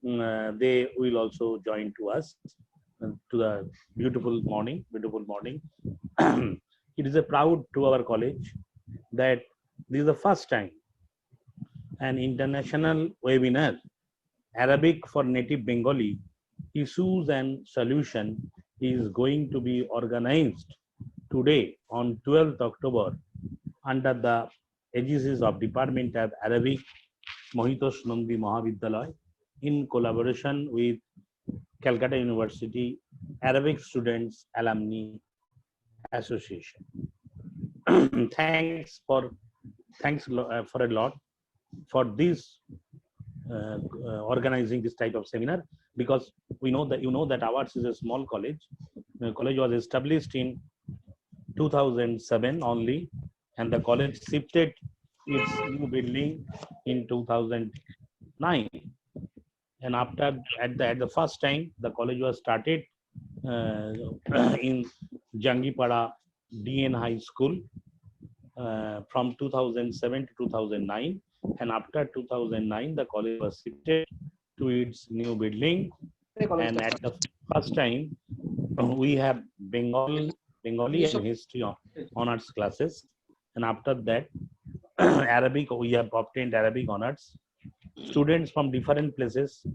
they will also join to us to the beautiful morning. It is a proud to our college that this is the first time an international webinar, Arabic for Native Bengali, issues and solution, is going to be organized today on 12th October under the aegis of Department of Arabic, Mohitash Nandi Mahavidyalaya, in collaboration with Calcutta University Arabic Students Alumni Association. Thanks for a lot for this organizing this type of seminar, because we know that ours is a small college. The college was established in 2007 only, and the college shifted its new building in 2009. And after at the first time, the college was started in Jangipada DN High School from 2007 to 2009, and after 2009 the college was shifted to its new building. And at the first time we have Bengali and history honors classes, and after that Arabic, we have obtained Arabic honors. Students from different places,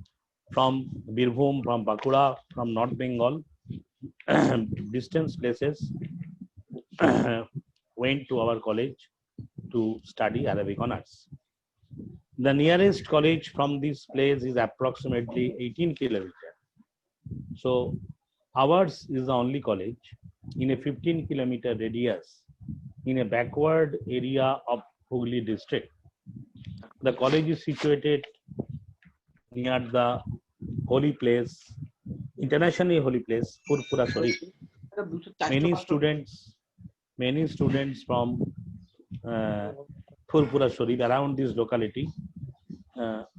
from Birbhum, from Bankura, from North Bengal, distance places, went to our college to study Arabic honors. The nearest college from this place is approximately 18 kilometers. So ours is the only college in a 15-kilometer radius in a backward area of Hooghly district. The college is situated near the holy place, internationally holy place, Purpura Sharif. Many students from Purpura Sharif around this locality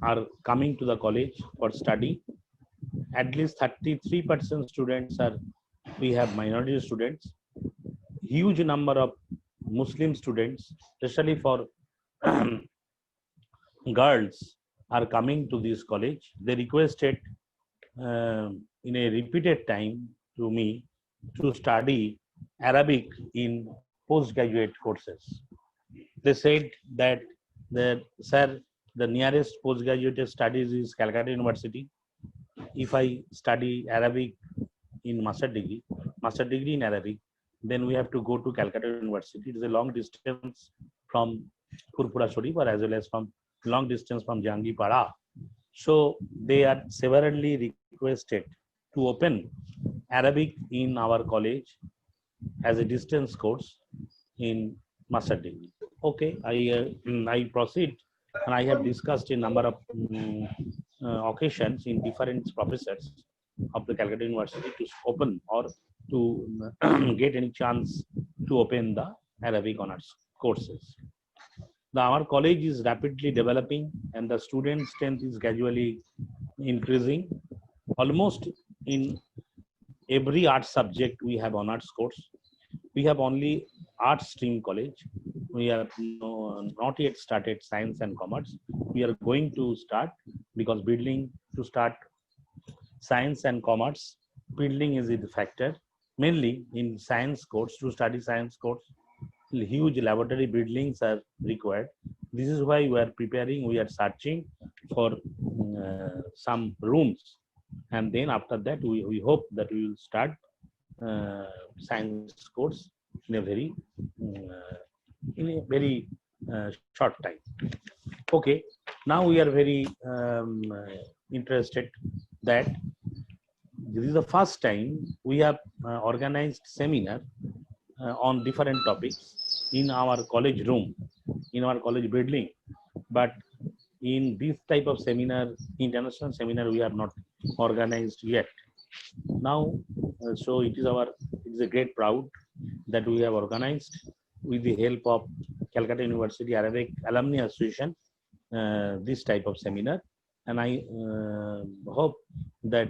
are coming to the college for study. At least 33% students are, we have minority students, huge number of Muslim students, especially for girls are coming to this college. They requested in a repeated time to me to study Arabic in postgraduate courses. They said that sir, the nearest postgraduate studies is Calcutta University. If I study Arabic in master degree in Arabic, then we have to go to Calcutta University. It is a long distance from Purpura Sharif or as well as from long distance from Jangipara. So they are severally requested to open Arabic in our college as a distance course in master degree. Okay, I proceed, and I have discussed a number of occasions in different professors of the Calcutta University to open or to get any chance to open the Arabic honors courses. Our college is rapidly developing and the student strength is gradually increasing. Almost in every art subject we have honors course. We have only art stream college. We have not yet started science and commerce. We are going to start because building to start science and commerce, building is the factor. Mainly in science course, to study science course, huge laboratory buildings are required. This is why we are preparing, we are searching for some rooms, and then after that we hope that we will start science course in a very short time. Okay, now we are very interested that this is the first time we have organized seminar on different topics in our college room, in our college building. But in this type of seminar, international seminar, we have not organized yet. Now, so it is a great proud that we have organized with the help of Calcutta University Arabic Alumni Association this type of seminar, and I hope that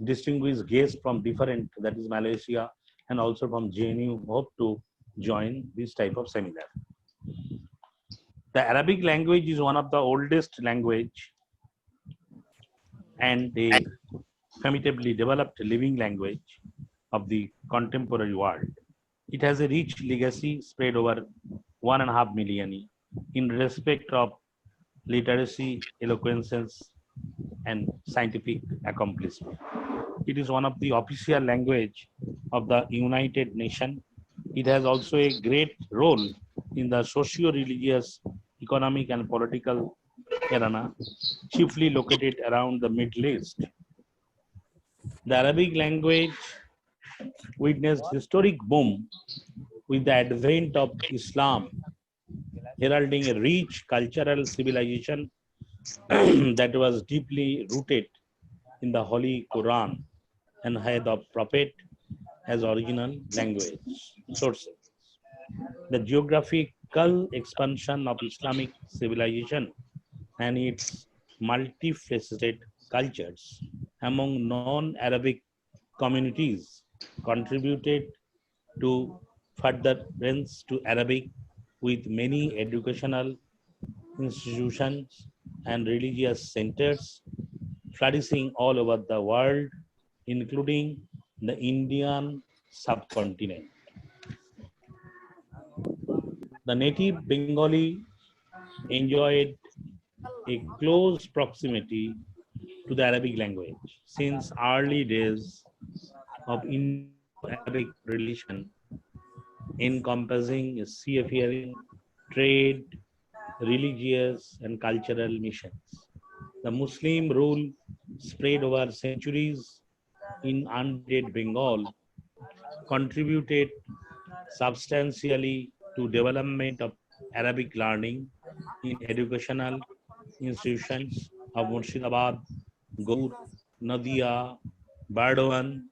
distinguished guests from different, that is Malaysia and also from JNU, hope to join this type of seminar. The Arabic language is one of the oldest language and a primitively developed living language of the contemporary world. It has a rich legacy spread over 1.5 million in respect of literacy, eloquence, and scientific accomplishment. It is one of the official language of the United Nations. It has also a great role in the socio-religious, economic, and political arena, chiefly located around the Middle East. The Arabic language witnessed historic boom with the advent of Islam, heralding a rich cultural civilization that was deeply rooted in the Holy Quran and had the Prophet as original language sources. The geographical expansion of Islamic civilization and its multifaceted cultures among non-Arabic communities contributed to furtherance to Arabic, with many educational institutions and religious centers flourishing all over the world, including the Indian subcontinent. The native Bengali enjoyed a close proximity to the Arabic language since early days of Indo-Arabic relation, encompassing seafaring, trade, religious and cultural missions. The Muslim rule spread over centuries in undid Bengal contributed substantially to development of Arabic learning in educational institutions of Murshidabad, Gaur, Nadia, Bardwan,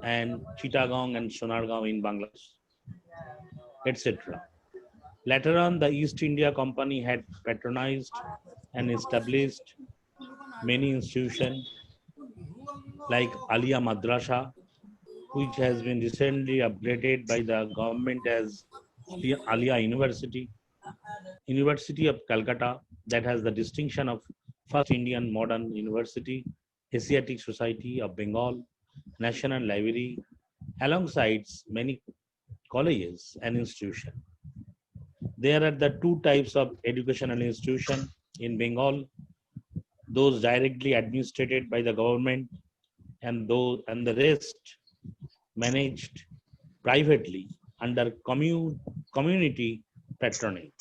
and Chittagong and Sonargaon in Bangladesh, etc. Later on, the East India Company had patronized and established many institutions like Aliyah Madrasa, which has been recently upgraded by the government as Aliyah University, University of Calcutta, that has the distinction of first Indian modern university, Asiatic Society of Bengal, National Library, alongside many colleges and institutions. There are the two types of educational institution in Bengal: those directly administered by the government, and the rest managed privately under community patronage.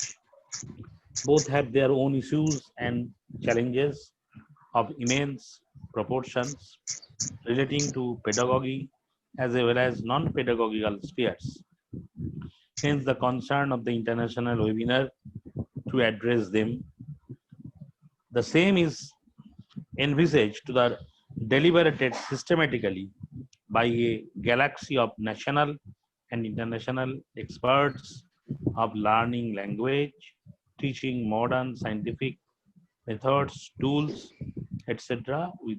Both have their own issues and challenges of immense proportions relating to pedagogy as well as non-pedagogical spheres. Hence the concern of the international webinar to address them. The same is envisaged to the deliberated systematically by a galaxy of national and international experts of learning language, teaching modern scientific methods, tools, etc., with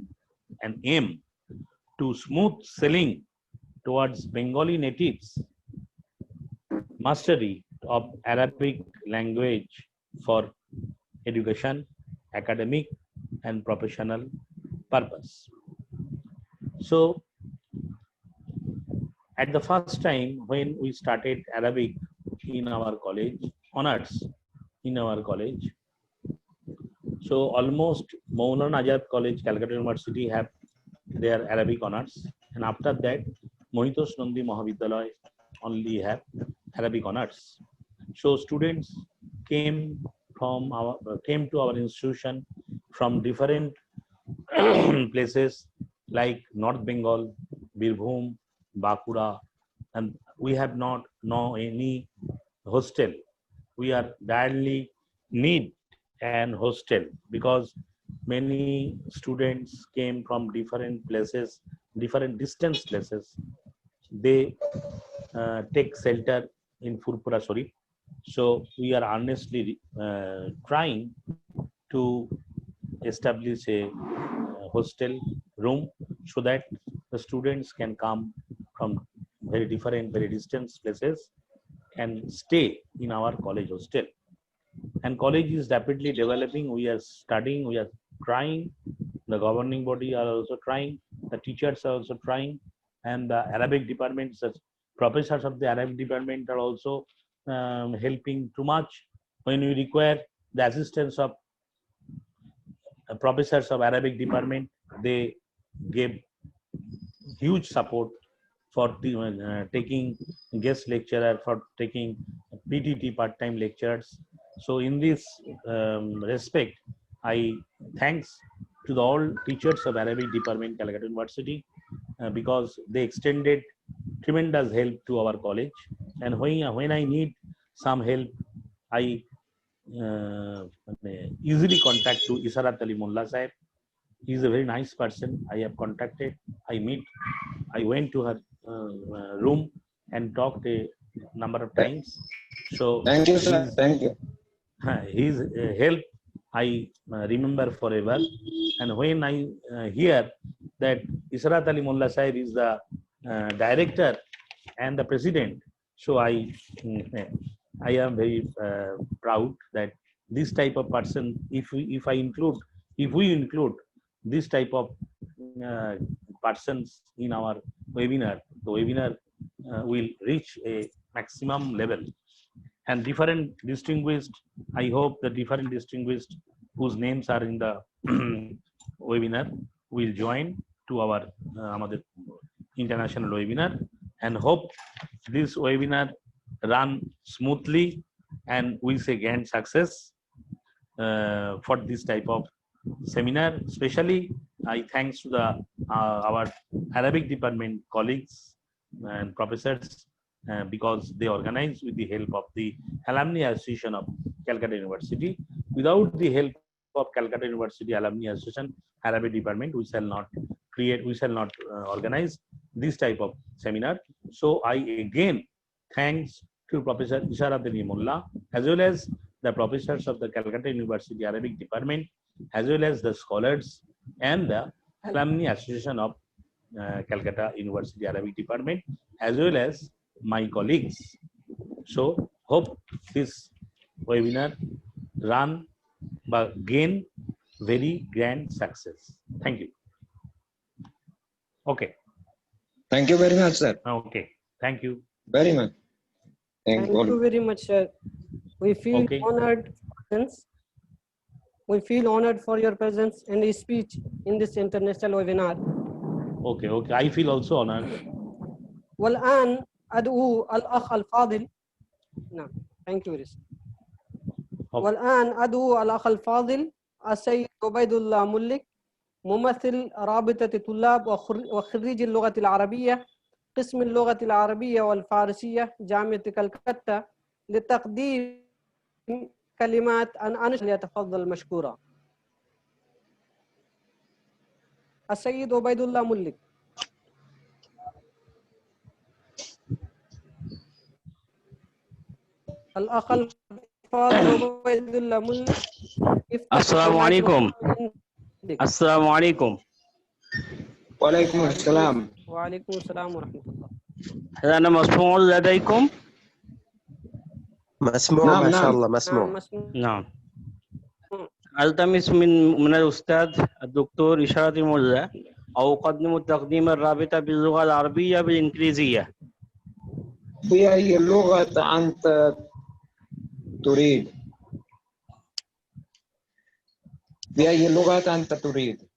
an aim to smooth sailing towards Bengali natives mastery of Arabic language for education, academic, and professional purpose. So, at the first time when we started Arabic in our college, honors in our college, so almost Maulana Azad College, Calcutta University have their Arabic honors, and after that, Mohitosh Nandi Mahavidyalaya only have Arabic honors. So students came to our institution from different places like North Bengal, Birbhum, Bakura, and we have not any hostel. We are badly need an hostel because many students came from different places, different distance places. They take shelter in Furpura Sharif. So we are earnestly trying to establish a hostel room so that the students can come from very different, very distant places and stay in our college hostel. And college is rapidly developing. We are studying, we are trying. The governing body are also trying. The teachers are also trying. And the Arabic departments, professors of the Arabic department are also helping too much. When we require the assistance of professors of Arabic department, they give huge support for taking guest lecturer, for taking PTT part-time lecturers. So in this respect, I thanks to all teachers of Arabic department, Calcutta University, because they extended tremendous help to our college. And when I need some help, I easily contact to Isarat Ali Mullah Sahib. He is a very nice person. I have contacted. I went to her room and talked a number of times. So thank you, sir. Thank you. His help I remember forever. And when I hear that Isarat Ali Mullah Sahib is the director and the president, so I am very proud that this type of person, if we include this type of persons in our webinar, the webinar will reach a maximum level. And different distinguished, I hope the different distinguished whose names are in the webinar will join to our international webinar, and hope this webinar run smoothly and we say gain success. for this type of seminar. Especially, I thanks to the our Arabic department colleagues and professors because they organize with the help of the Alumni Association of Calcutta University. Without the help of Calcutta University Alumni Association Arabic department, we shall not organize this type of seminar. So I again thanks to Professor Isharuddin Mullah as well as the professors of the Calcutta University Arabic department, as well as the scholars and the Alumni Association of Calcutta University Arabic department, as well as my colleagues. So hope this webinar run but gain very grand success. Thank you. Okay. Thank you very much, sir. Okay. Thank you very much. Thank you very much, sir. We feel honored. We feel honored for your presence and speech in this international webinar. Okay. I feel also honored. والآن أدعو الأخ الفاضل. نعم. Thank you very much. والآن أدعو الأخ الفاضل السيد عبيد الله ملك ممثل رابطة طلاب وخريج اللغة العربية قسم اللغة العربية والفارسية جامعة كلكتة لتقديم كلمات عن أنشطة. يتفضل مشكورا. السيد عبيد الله ملك. الأخ الفاضل عبيد الله ملك. السلام عليكم. السلام عليكم. وعليكم السلام. وعليكم السلام ورحمة الله. هل أنا مسموع لديكم؟ مسموع ما شاء الله مسموع. نعم. ألتمس من الأستاذ الدكتور إشارة مولا أو أقدم تقديم الرابطة باللغة العربية بالإنجليزية. في أي لغة أنت تريد؟ بأي لغة أنت تريد؟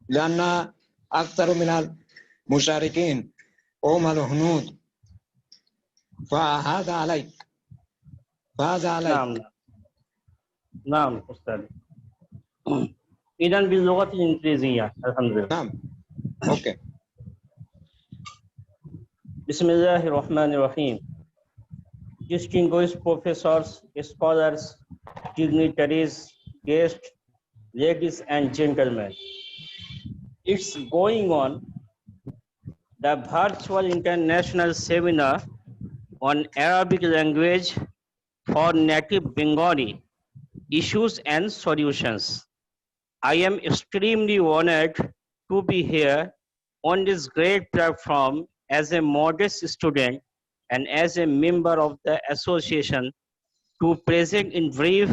لأن أكثر من المشاركين هم الهنود، فهذا عليك. نعم أستاذ. إذن باللغة الإنجليزية الحمد لله. نعم. أوكي. بسم الله الرحمن الرحيم. Distinguished professors, scholars, dignitaries, guests, ladies and gentlemen. It's going on the virtual international seminar on Arabic language for native Bengali issues and solutions. I am extremely honored to be here on this great platform as a modest student and as a member of the association to present in brief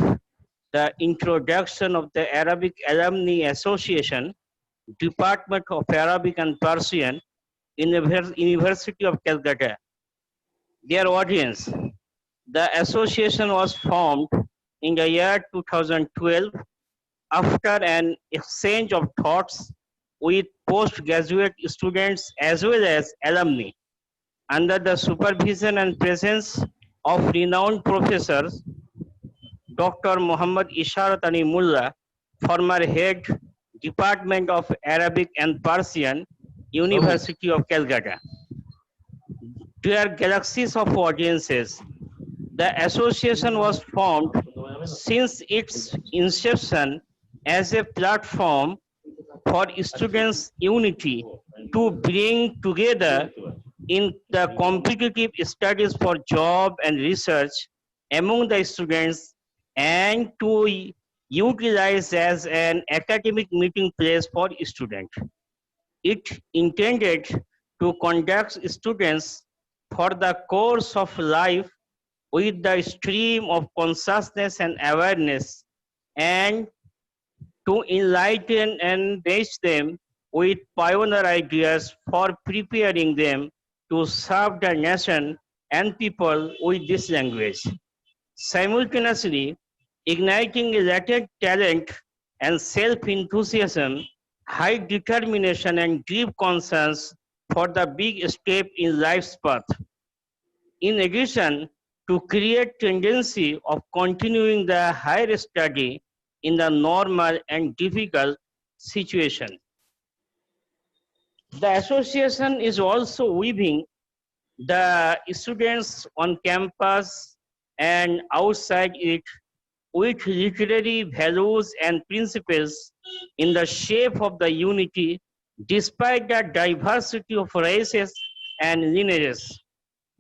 the introduction of the Arabic Alumni Association, Department of Arabic and Persian, University of Calcutta. Dear audience, the association was formed in the year 2012 after an exchange of thoughts with postgraduate students as well as alumni, under the supervision and presence of renowned professors, Dr. Muhammad Isharuddin Mullah, former head, Department of Arabic and Persian, University of Calcutta. Dear galaxies of audiences, the association was formed since its inception as a platform for students' unity to bring together in the competitive studies for job and research among the students and to utilize as an academic meeting place for students. It intended to conduct students for the course of life with the stream of consciousness and awareness and to enlighten and reach them with pioneer ideas for preparing them to serve the nation and people with this language. Simultaneously, igniting latent talent and self-enthusiasm, high determination and deep conscience for the big step in life's path. In addition, to create tendency of continuing the higher study in the normal and difficult situation. The association is also weaving the students on campus and outside it with literary values and principles in the shape of the unity despite the diversity of races and lineages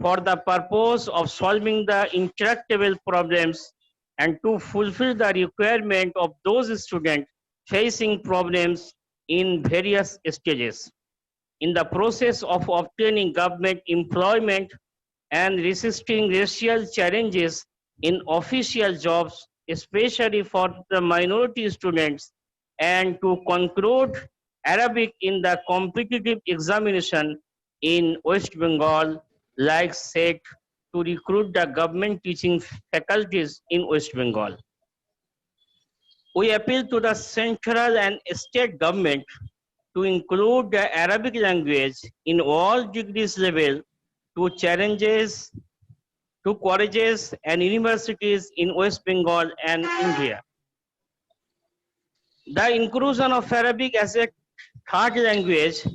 for the purpose of solving the intractable problems and to fulfill the requirement of those students facing problems in various stages in the process of obtaining government employment and resisting racial challenges in official jobs, especially for the minority students, and to conclude Arabic in the competitive examination in West Bengal, like said, to recruit the government teaching faculties in West Bengal. We appeal to the central and state government to include the Arabic language in all degrees level to challenges to colleges and universities in West Bengal and India. The inclusion of Arabic as a third language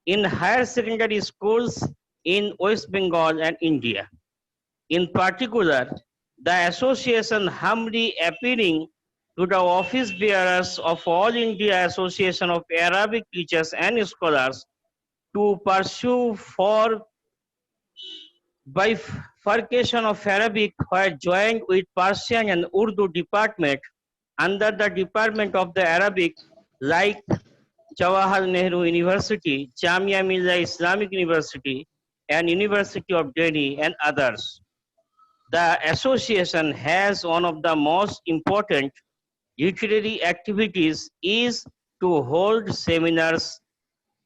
in higher secondary schools in West Bengal and India. In particular, the association humbly appealing to the office bearers of All India Association of Arabic Teachers and Scholars to pursue for bifurcation of Arabic were joined with Persian and Urdu department under the Department of the Arabic like Jawaharlal Nehru University, Jamia Millia Islamic University and University of Delhi and others. The association has one of the most important literary activities is to hold seminars,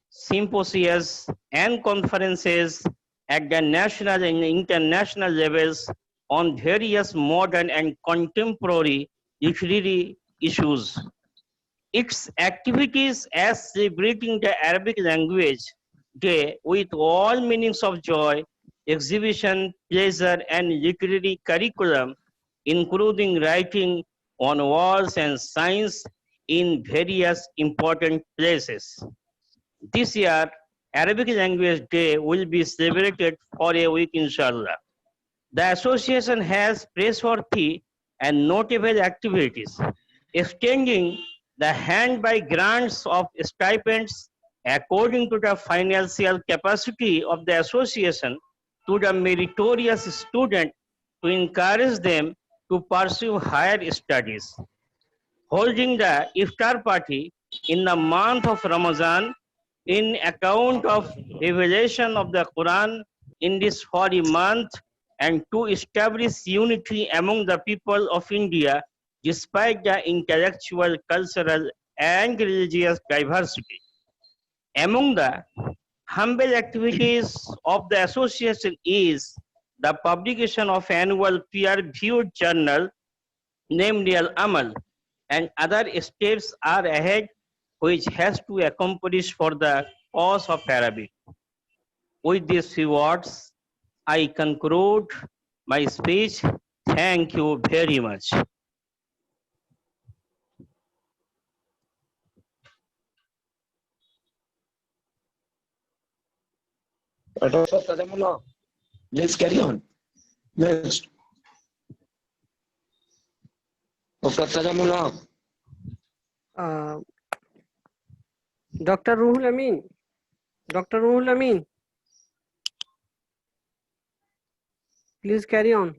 symposiums and conferences at the national and international levels on various modern and contemporary literary issues. Its activities as celebrating the Arabic language day with all meanings of joy, exhibition, pleasure and literary curriculum, including writing on walls and signs in various important places. This year, Arabic Language Day will be celebrated for a week, inshallah. The association has praiseworthy and notable activities, extending the hand by grants of stipends according to the financial capacity of the association to the meritorious student to encourage them to pursue higher studies. Holding the iftar party in the month of Ramadan in account of revelation of the Quran in this holy month and to establish unity among the people of India despite the intellectual, cultural and religious diversity. Among the humble activities of the association is the publication of annual peer-reviewed journal named Al-Amal, and other steps are ahead which has to accomplish for the cause of Arabic. With these few words, I conclude my speech. Thank you very much. Dr. Tajamullah, please carry on. Next. Dr. Tajamullah. Dr. Ruhul Amin. Dr. Ruhul Amin. Please carry on.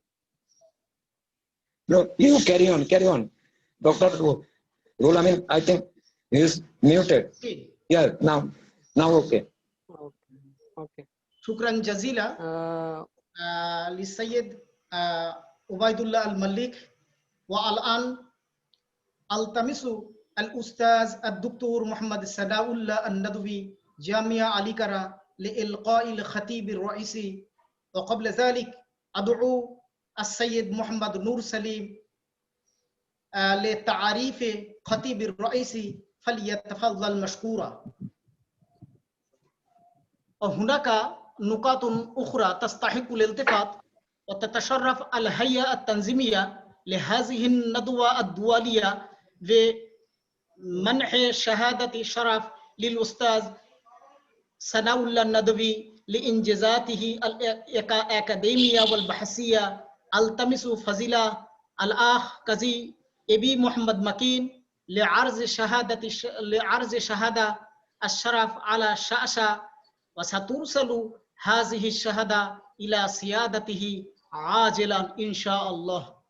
No, you carry on, carry on. Dr. Ruhul Amin, I think he is muted. Yeah, now okay. Okay. شكرا جزيلا للسيد عبيد الله الملك. والآن التمس الأستاذ الدكتور محمد سناء الله الندوي جامعة عليكرة لإلقاء الخطيب الرئيسي، وقبل ذلك أدعو السيد محمد نور سليم لتعريف خطيب الرئيسي فليتفضل مشكورا. وهناك نقاط أخرى تستحق الالتفات وتتشرف الهيئة التنظيمية لهذه الندوة الدولية بمنح شهادة شرف للأستاذ ثناء الله الندوي لإنجازاته الأكاديمية والبحثية. التمس فضيلة الأخ قاضي أبي محمد مكين لعرض شهادة الشرف على الشاشة، وسترسل هذه الشهادة إلى سيادته عاجلا إن شاء الله.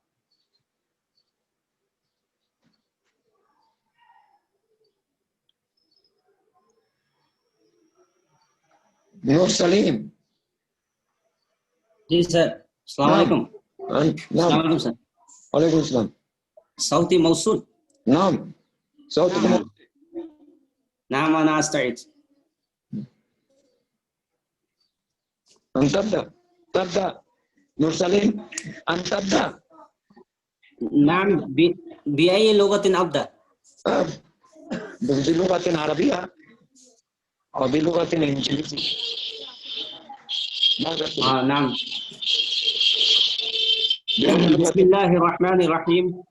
نور سليم. Ji sir, अस्सलाम वालेकुम. अस्सलाम वालेकुम sir. वालेकुम अस्सलाम. صوتي موصول؟ نعم صوتك موصول. نعم أنا أستعد. أن تبدأ نور سليم، أن تبدأ. نعم بأي لغة أبدأ؟ بلغة عربية أو بلغة إنجليزية؟ نعم. بسم الله الرحمن الرحيم.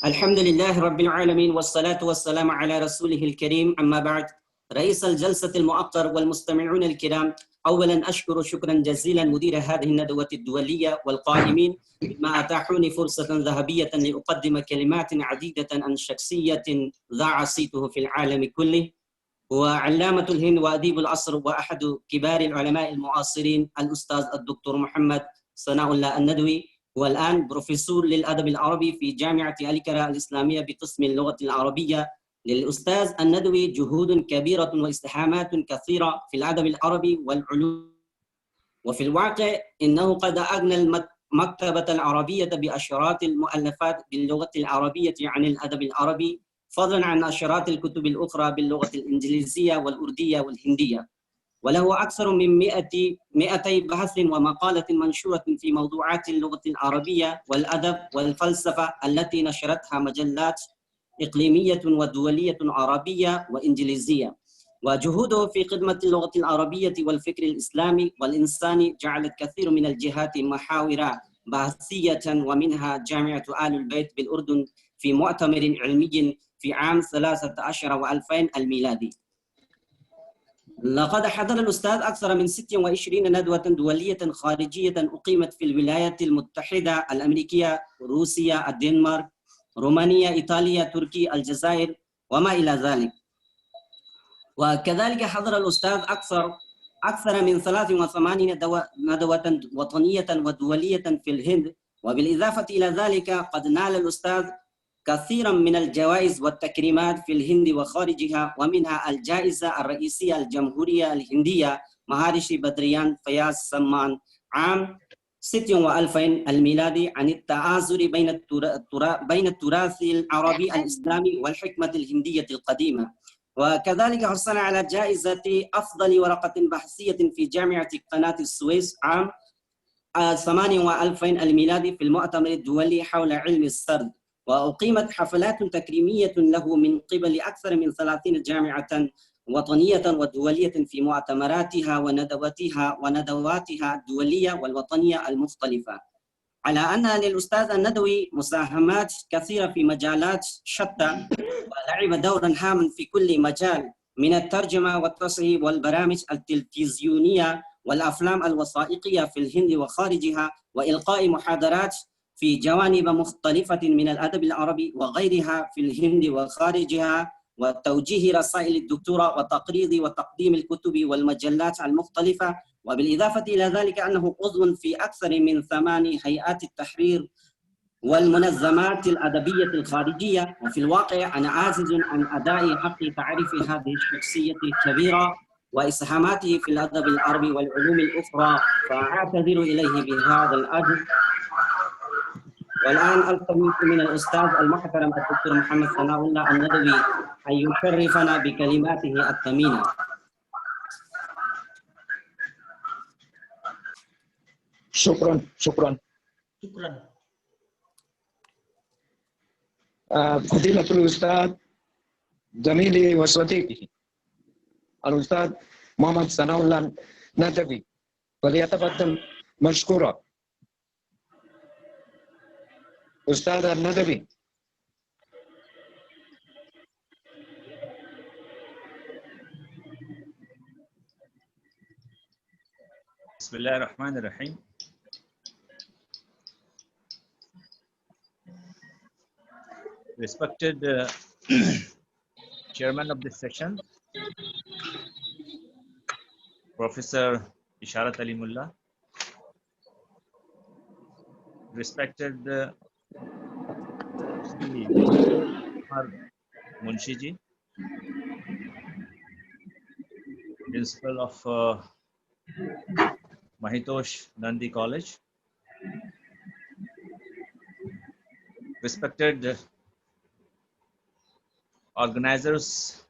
الحمد لله رب العالمين والصلاة والسلام على رسوله الكريم. أما بعد، رئيس الجلسة المؤقر والمستمعون الكرام، أولا أشكر شكرا جزيلا مدير هذه الندوة الدولية والقائمين بما أتاحوني فرصة ذهبية لأقدم كلمات عديدة عن شخصية ذاع صيته في العالم كله، هو علامة الهند وأديب العصر وأحد كبار العلماء المعاصرين الأستاذ الدكتور محمد ثناء الله الندوي، والآن بروفيسور للأدب العربي في جامعة الكرة الإسلامية بقسم اللغة العربية. للأستاذ الندوي جهود كبيرة واستحامات كثيرة في الأدب العربي والعلوم، وفي الواقع إنه قد أغنى المكتبة العربية بأشرات المؤلفات باللغة العربية عن الأدب العربي، فضلا عن أشرات الكتب الأخرى باللغة الإنجليزية والأردية والهندية، وله أكثر من 200 بحث ومقالة منشورة في موضوعات اللغة العربية والأدب والفلسفة التي نشرتها مجلات إقليمية ودولية عربية وإنجليزية. وجهوده في خدمة اللغة العربية والفكر الإسلامي والإنساني جعلت كثير من الجهات محاور بحثية، ومنها جامعة آل البيت بالأردن في مؤتمر علمي في عام 13 و2000 الميلادي. لقد حضر الأستاذ أكثر من 26 ندوة دولية خارجية أقيمت في الولايات المتحدة الأمريكية، روسيا، الدنمارك، رومانيا، إيطاليا، تركيا، الجزائر وما إلى ذلك. وكذلك حضر الأستاذ أكثر من 83 ندوة وطنية ودولية في الهند، وبالإضافة إلى ذلك قد نال الأستاذ كثيرا من الجوائز والتكريمات في الهند وخارجها، ومنها الجائزة الرئيسية الجمهورية الهندية مهارشي بدريان فياض سمان عام 26 الميلادي عن التآزر بين التراث العربي الإسلامي والحكمة الهندية القديمة. وكذلك حصل على جائزة أفضل ورقة بحثية في جامعة قناة السويس عام 28 الميلادي في المؤتمر الدولي حول علم السرد، وأقيمت حفلات تكريمية له من قبل أكثر من 30 جامعة وطنية ودولية في مؤتمراتها وندواتها الدولية والوطنية المختلفة. على أن للأستاذ الندوي مساهمات كثيرة في مجالات شتى، ولعب دورا هاما في كل مجال من الترجمة والتصحيح والبرامج التلفزيونية والأفلام الوثائقية في الهند وخارجها، وإلقاء محاضرات في جوانب مختلفة من الأدب العربي وغيرها في الهند وخارجها، وتوجيه رسائل الدكتوراه وتقريض وتقديم الكتب والمجلات المختلفة. وبالإضافة إلى ذلك أنه عضو في أكثر من 8 هيئات التحرير والمنظمات الأدبية الخارجية. وفي الواقع أنا عاجز عن أداء حق تعريف هذه الشخصية الكبيرة وإسهاماته في الأدب العربي والعلوم الأخرى، فأعتذر إليه بهذا الأجر. والآن ألتمس من الأستاذ المحترم الدكتور محمد ثناء الله الندوي أن يشرفنا بكلماته الثمينة. شكرا. فضيلة الأستاذ زميلي وصديقي الأستاذ محمد ثناء الله الندوي فليتفضل مشكورا. Ustad Nadavi. Bismillah ar-Rahman ar-Rahim. Respected chairman of this session, Professor Isharat Ali Mullah, respected Munshiji, principal of Mahitosh Nandi College, respected organizers,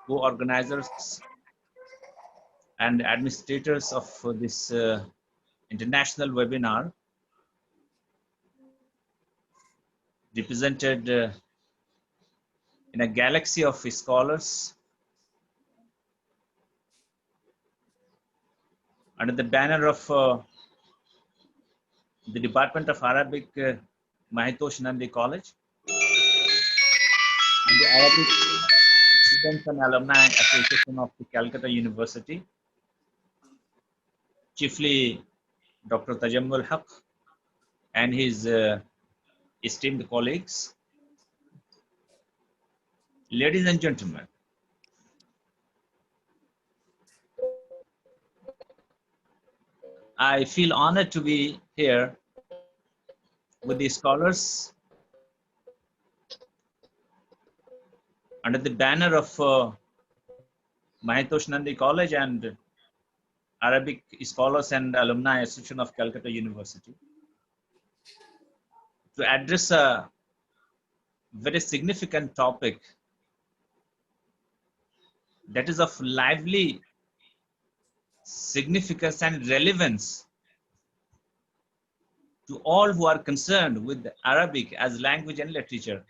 co-organizers and administrators of this international webinar, represented in a galaxy of scholars under the banner of the Department of Arabic, Mahitosh Nandi College, and the Arabic Students and Alumni Association of the Calcutta University, chiefly Dr. Tajammul Haq and his esteemed colleagues. Ladies and gentlemen, I feel honored to be here with the scholars under the banner of Mahitosh Nandi College and Arabic Scholars and Alumni Association of Calcutta University to address a very significant topic that is of lively significance and relevance to all who are concerned with Arabic as language and literature,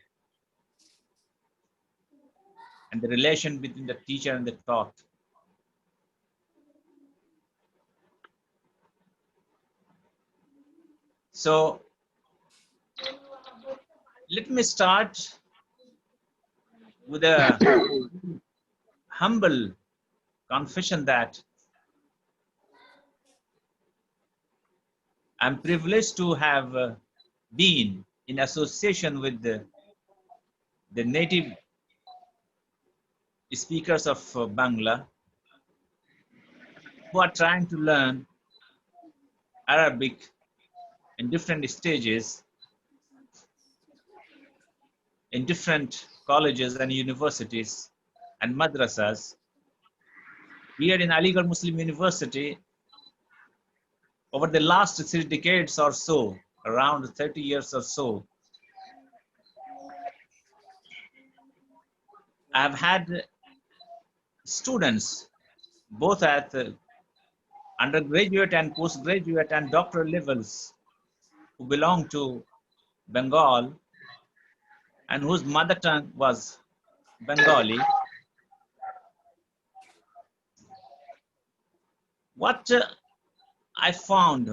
and the relation between the teacher and the taught. So let me start with a humble confession that I'm privileged to have been in association with the native speakers of Bangla who are trying to learn Arabic in different stages, in different colleges and universities and madrasas. Here in Aligarh Muslim University, over the last 3 decades or so, around 30 years or so, I've had students both at undergraduate and postgraduate and doctoral levels who belong to Bengal and whose mother tongue was Bengali. What I found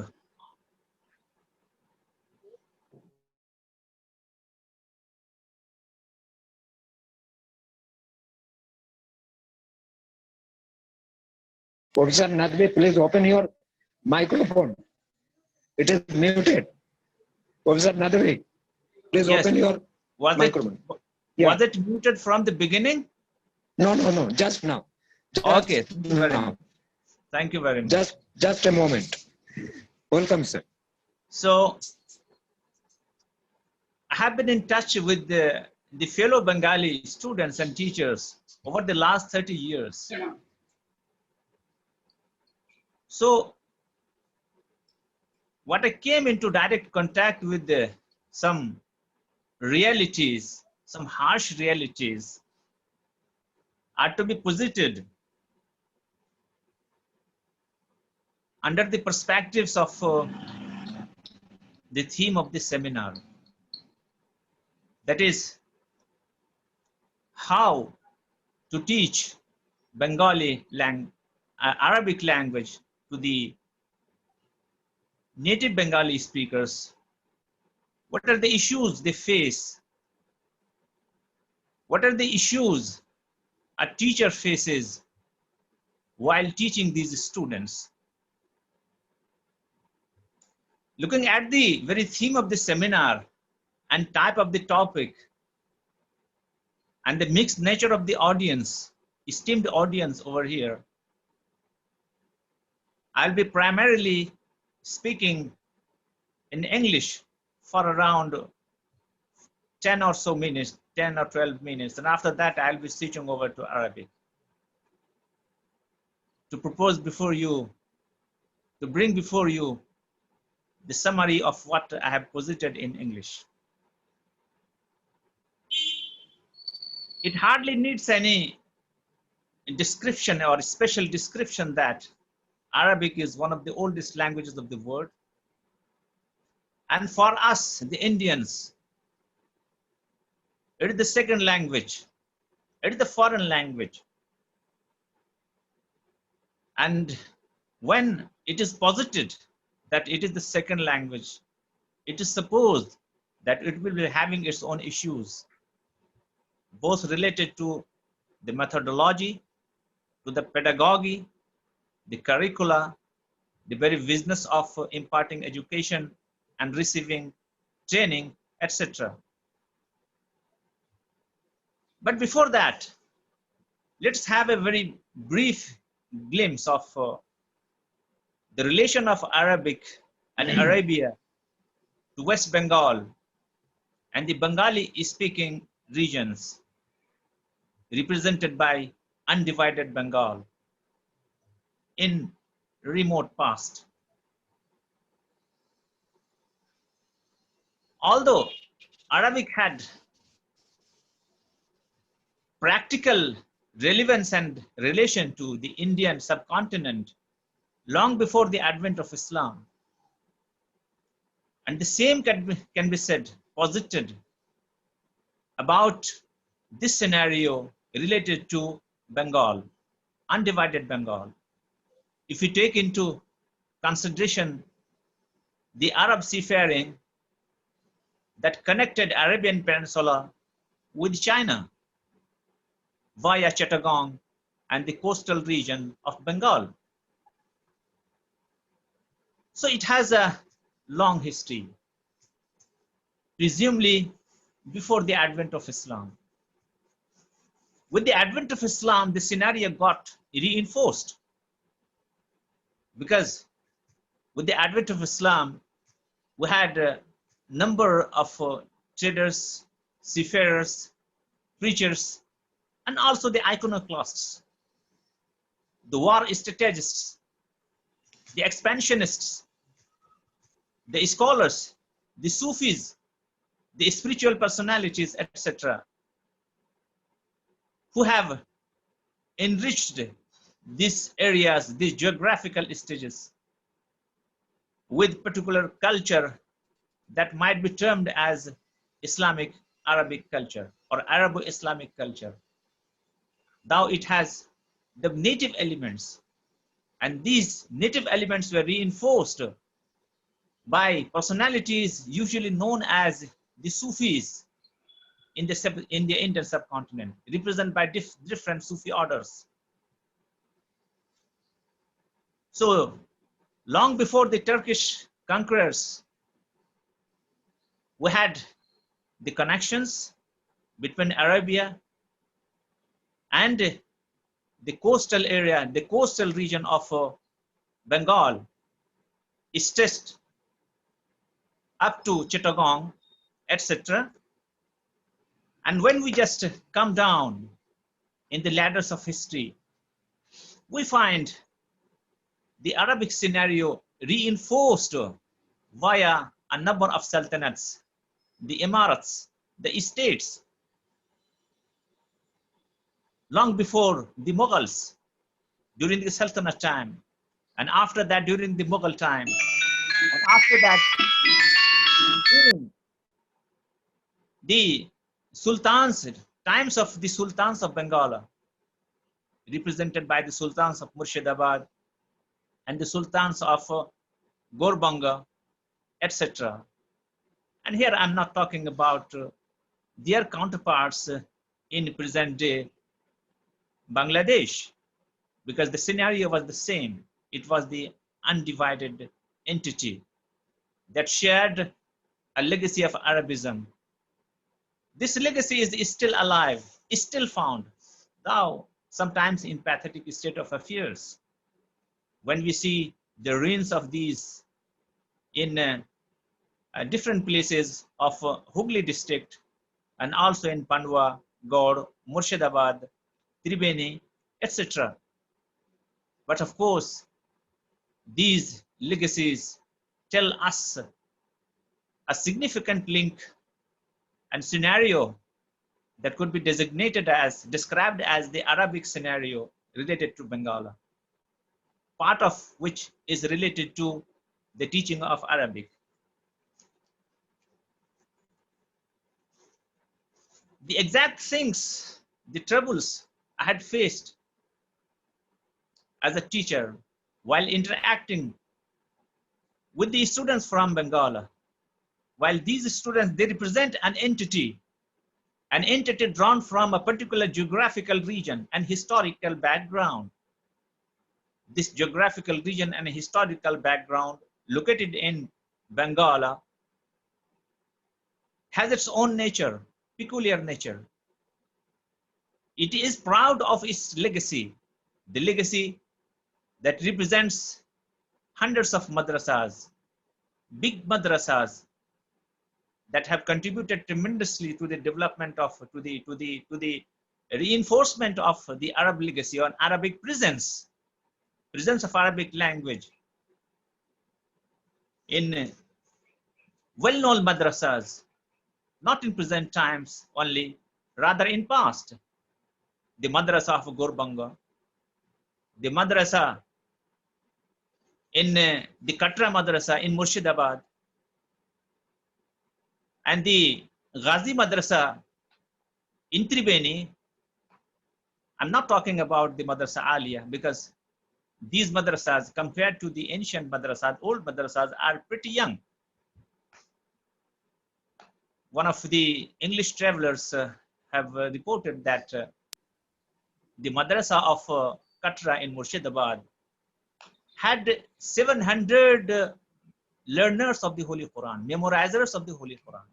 Professor Nadvi, please open your microphone. It is muted. Professor Nadvi, please yes. open your microphone. Was it muted from the beginning? No, just now. Okay, thank you very much. Thank you very much. Just a moment. Welcome, sir. So, I have been in touch with the fellow Bengali students and teachers over the last 30 years. So, what I came into direct contact with some realities, some harsh realities are to be posited under the perspectives of the theme of this seminar. That is how to teach Arabic language to the native Bengali speakers What are the issues they face? What are the issues a teacher faces while teaching these students? Looking at the very theme of the seminar and type of the topic and the mixed nature of the audience, esteemed audience over here, I'll be primarily speaking in English for around 10 or so minutes, 10 or 12 minutes. And after that, I'll be switching over to Arabic to propose before you, to bring before you the summary of what I have posited in English. It hardly needs any description or special description that Arabic is one of the oldest languages of the world. And for us, the Indians, it is the second language. It is the foreign language. And when it is posited that it is the second language, it is supposed that it will be having its own issues, both related to the methodology, to the pedagogy, the curricula, the very business of imparting education and receiving training, etc. But before that, let's have a very brief glimpse of the relation of Arabic and Arabia to West Bengal and the Bengali speaking regions represented by undivided Bengal in remote past. Although Arabic had practical relevance and relation to the Indian subcontinent long before the advent of Islam, and the same can be said, posited about this scenario related to Bengal, undivided Bengal. If we take into consideration the Arab seafaring that connected Arabian Peninsula with China via Chittagong and the coastal region of Bengal. So it has a long history, presumably before the advent of Islam. With the advent of Islam, the scenario got reinforced, because with the advent of Islam, we had a number of traders, seafarers, preachers, and also the iconoclasts, the war strategists, the expansionists, the scholars, the Sufis, the spiritual personalities, etc., who have enriched these areas, these geographical stages, with particular culture that might be termed as Islamic Arabic culture or Arabo-Islamic culture. Now it has the native elements, and these native elements were reinforced by personalities usually known as the Sufis in the Indian subcontinent, represented by different Sufi orders. So long before the Turkish conquerors, we had the connections between Arabia and the coastal area, the coastal region of Bengal, stretched up to Chittagong, etc. And when we just come down in the ladders of history, we find the Arabic scenario reinforced via a number of sultanates, the emirats, the estates, long before the Mughals, during the Sultanate time, and after that during the Mughal time, and after that during the sultans, times of the sultans of Bengal, represented by the sultans of Murshidabad and the sultans of Gorbanga, etc. And here I'm not talking about their counterparts in present day Bangladesh, because the scenario was the same. It was the undivided entity that shared a legacy of Arabism. This legacy is still alive, is still found, though sometimes in pathetic state of affairs. When we see the ruins of these in different places of Hooghly district, and also in Pandwa, Gaur, Murshidabad, Tribeni, etc. But of course, these legacies tell us a significant link and scenario that could be described as the Arabic scenario related to Bengala, part of which is related to the teaching of Arabic. The exact things, the troubles I had faced as a teacher while interacting with the students from Bengala, while these students, they represent an entity drawn from a particular geographical region and historical background. This geographical region and historical background located in Bengala has its own nature, peculiar nature. It is proud of its legacy, the legacy that represents hundreds of madrasas, big madrasas that have contributed tremendously to the development of, to the reinforcement of the Arab legacy or Arabic presence of Arabic language in well-known madrasas, not in present times only, rather in past. The madrasa of Gorbanga, the madrasa in the Katra madrasa in Murshidabad, and the Ghazi madrasa in Tribeni. I'm not talking about the madrasa Aliyah, because these madrasas compared to the ancient madrasas, old madrasas, are pretty young. One of the English travelers have reported that the madrasa of Katra in Murshidabad had 700 learners of the Holy Quran, memorizers of the Holy Quran.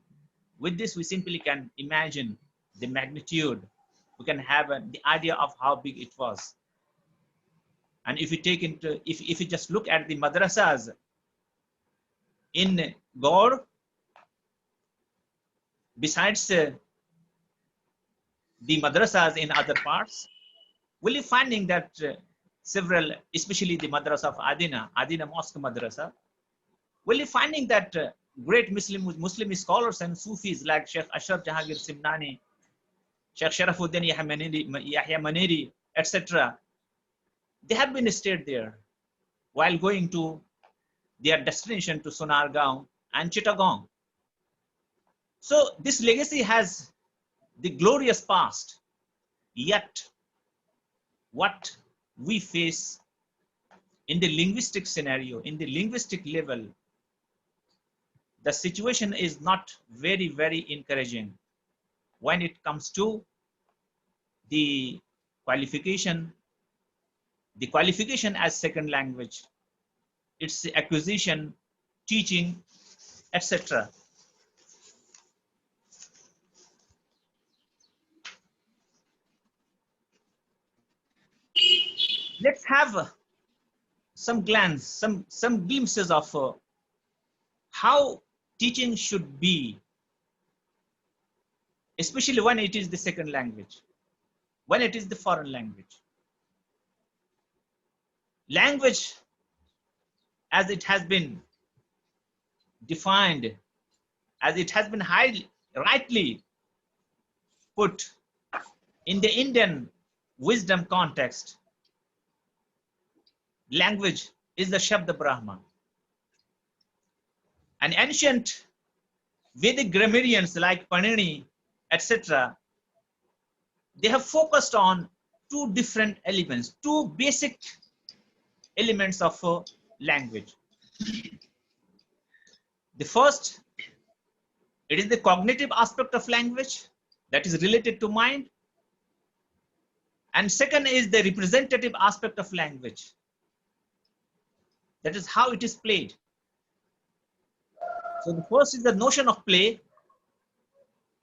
With this, we simply can imagine the magnitude. We can have the idea of how big it was. And if you take into, if you just look at the madrasas in Gaur, besides the madrasas in other parts, we'll be finding that several, especially the madrasa of Adina Mosque Madrasa, we'll be finding that great Muslim scholars and Sufis like Sheikh Ashraf Jahangir Simnani, Sheikh Sharafuddin Yahya Maneri, etc. They have been stayed there while going to their destination to Sonargaon and Chittagong. So this legacy has the glorious past, yet what we face in the linguistic scenario, in the linguistic level, the situation is not very, very encouraging when it comes to the qualification as second language, its acquisition, teaching, etc. Let's have some glance, some glimpses of how teaching should be, especially when it is the second language, when it is the foreign language. Language, as it has been defined, as it has been rightly put in the Indian wisdom context, language is the Shabda Brahma. And ancient Vedic grammarians like Panini, etc., they have focused on two different elements, two basic elements of language. The first It is the cognitive aspect of language that is related to mind. And second is the representative aspect of language. That is how it is played. So the first is the notion of play,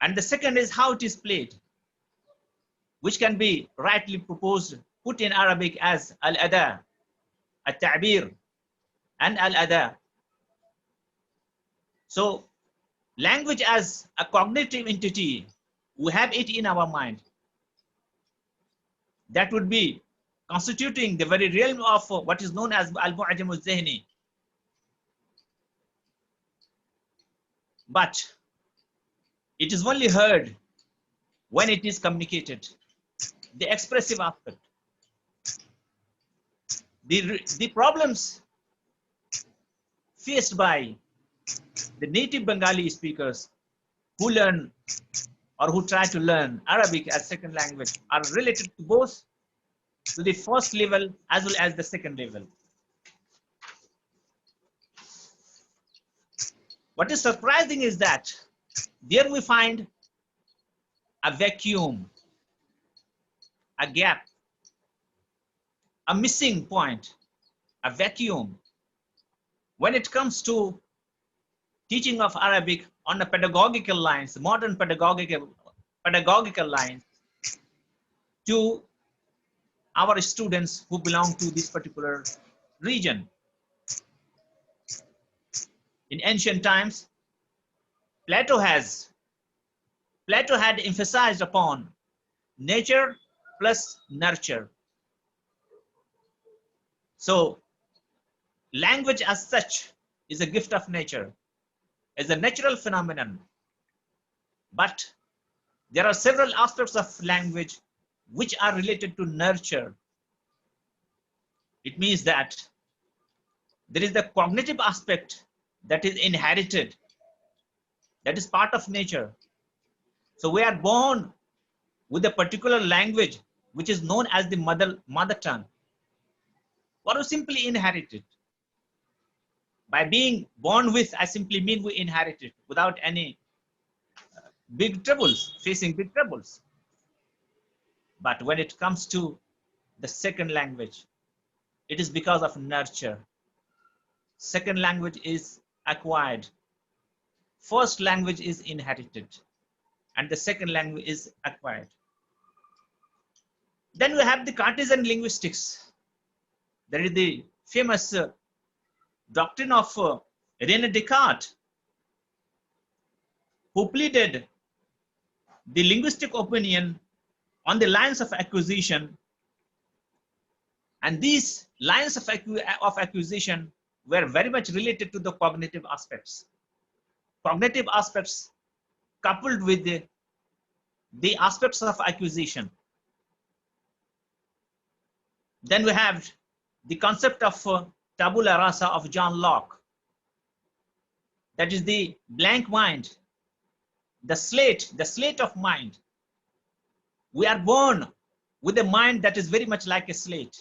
and the second is how it is played, which can be rightly proposed, put in Arabic as al-ada, al-ta'bir, and al-ada. So language as a cognitive entity, we have it in our mind. That would be constituting the very realm of what is known as al-mu'jam al-zihni. But it is only heard when it is communicated. The expressive aspect. The problems faced by the native Bengali speakers who learn or who try to learn Arabic as second language are related to both to the first level as well as the second level. What is surprising is that there we find a vacuum, a gap, a missing point, a vacuum when it comes to teaching of Arabic on the pedagogical lines, modern pedagogical lines, to our students who belong to this particular region. In ancient times, Plato had emphasized upon nature plus nurture. So language as such is a gift of nature, is a natural phenomenon. But there are several aspects of language which are related to nurture. It means that there is the cognitive aspect that is inherited, that is part of nature. So we are born with a particular language which is known as the mother tongue, or we simply inherit it. By being born with, I simply mean we inherit it without any big troubles, facing big troubles. But when it comes to the second language, it is because of nurture. Second language is acquired. First language is inherited, and the second language is acquired. Then we have the Cartesian linguistics. There is the famous doctrine of René Descartes, who pleaded the linguistic opinion on the lines of acquisition. And these lines of acquisition were very much related to the cognitive aspects. Cognitive aspects coupled with the aspects of acquisition. Then we have the concept of tabula rasa of John Locke. That is the blank mind, the slate of mind. We are born with a mind that is very much like a slate.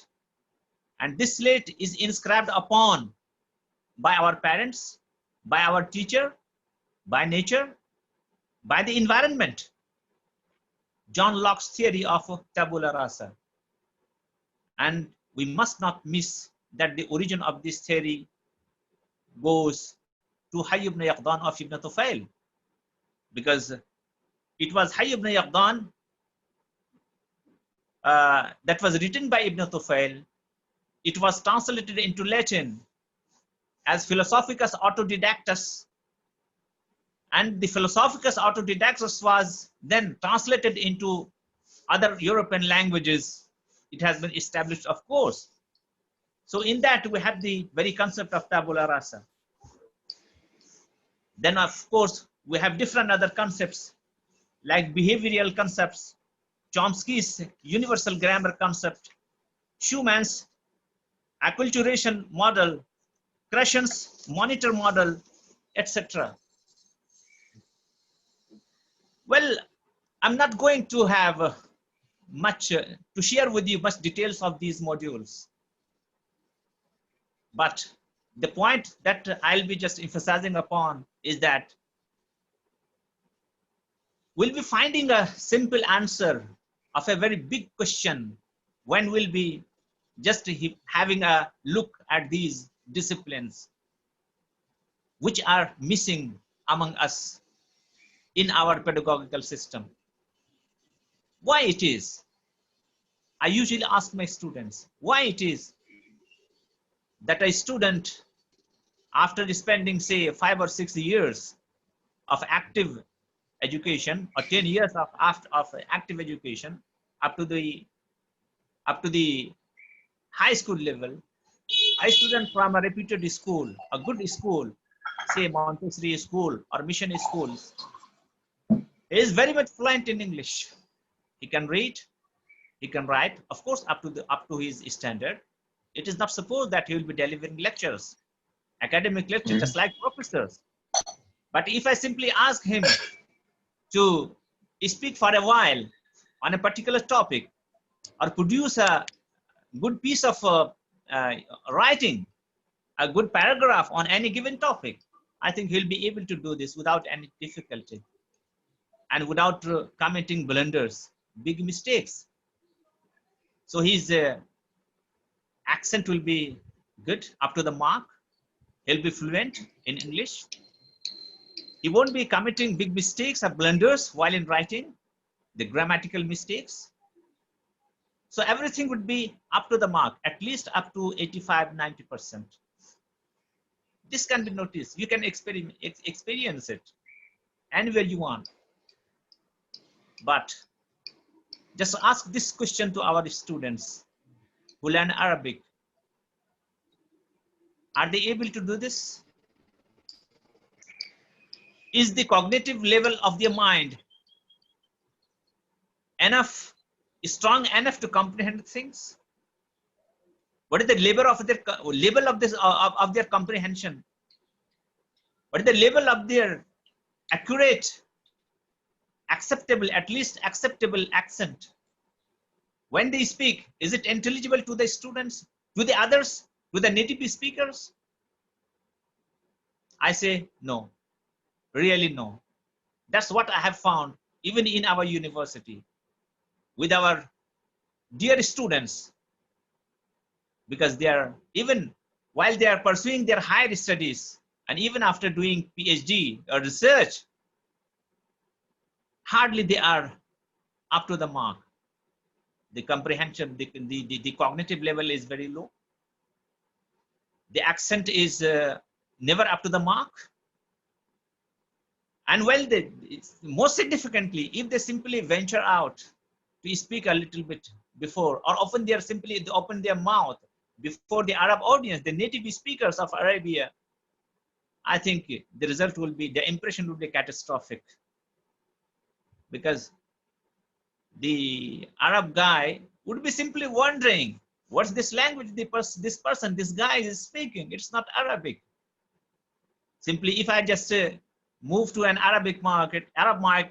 And this slate is inscribed upon by our parents, by our teacher, by nature, by the environment. John Locke's theory of tabula rasa. And we must not miss that the origin of this theory goes to Hayy ibn Yaqdan of Ibn Tufail, because it was Hayy ibn Yaqdan that was written by Ibn Tufail. It was translated into Latin as Philosophicus Autodidactus, and the Philosophicus Autodidactus was then translated into other European languages. It has been established, of course. So in that we have the very concept of tabula rasa. Then of course we have different other concepts like behavioral concepts, Chomsky's universal grammar concept, Schumann's acculturation model, Krashen's monitor model, etc. Well, I'm not going to have much to share with you, much details of these modules. But the point that I'll be just emphasizing upon is that we'll be finding a simple answer of a very big question when we'll be just having a look at these disciplines which are missing among us in our pedagogical system. Why it is? I usually ask my students, why it is that a student, after spending say 5 or 6 years of active education, or 10 years of active education up to the high school level, a student from a reputed school, a good school, say Montessori school or mission schools, is very much fluent in English. He can read, he can write, of course, up to his standard. It is not supposed that he will be delivering lectures, academic lectures, just like professors. But if I simply ask him to speak for a while on a particular topic, or produce a good piece of writing, a good paragraph on any given topic, I think he'll be able to do this without any difficulty and without committing blunders, big mistakes. So his accent will be good, up to the mark. He'll be fluent in English. He won't be committing big mistakes or blunders while in writing, the grammatical mistakes. So everything would be up to the mark, at least up to 85–90%. This can be noticed. You can experience it anywhere you want. But just ask this question to our students who learn Arabic. Are they able to do this? Is the cognitive level of their mind strong enough to comprehend things? What is the level of their comprehension? What is the level of their accurate, acceptable, at least acceptable accent? When they speak, is it intelligible to the students, to the others, to the native speakers? I say no, really no. That's what I have found even in our university with our dear students, because they are, even while they are pursuing their higher studies and even after doing PhD or research, hardly they are up to the mark. The comprehension, the cognitive level is very low. The accent is never up to the mark. And well, most significantly, if they simply venture out to speak a little bit before, or often they are simply they open their mouth before the Arab audience, the native speakers of Arabia, I think the result will be, the impression will be catastrophic. Because the Arab guy would be simply wondering, what's this language this guy is speaking? It's not Arabic. Simply, if I just move to an Arab market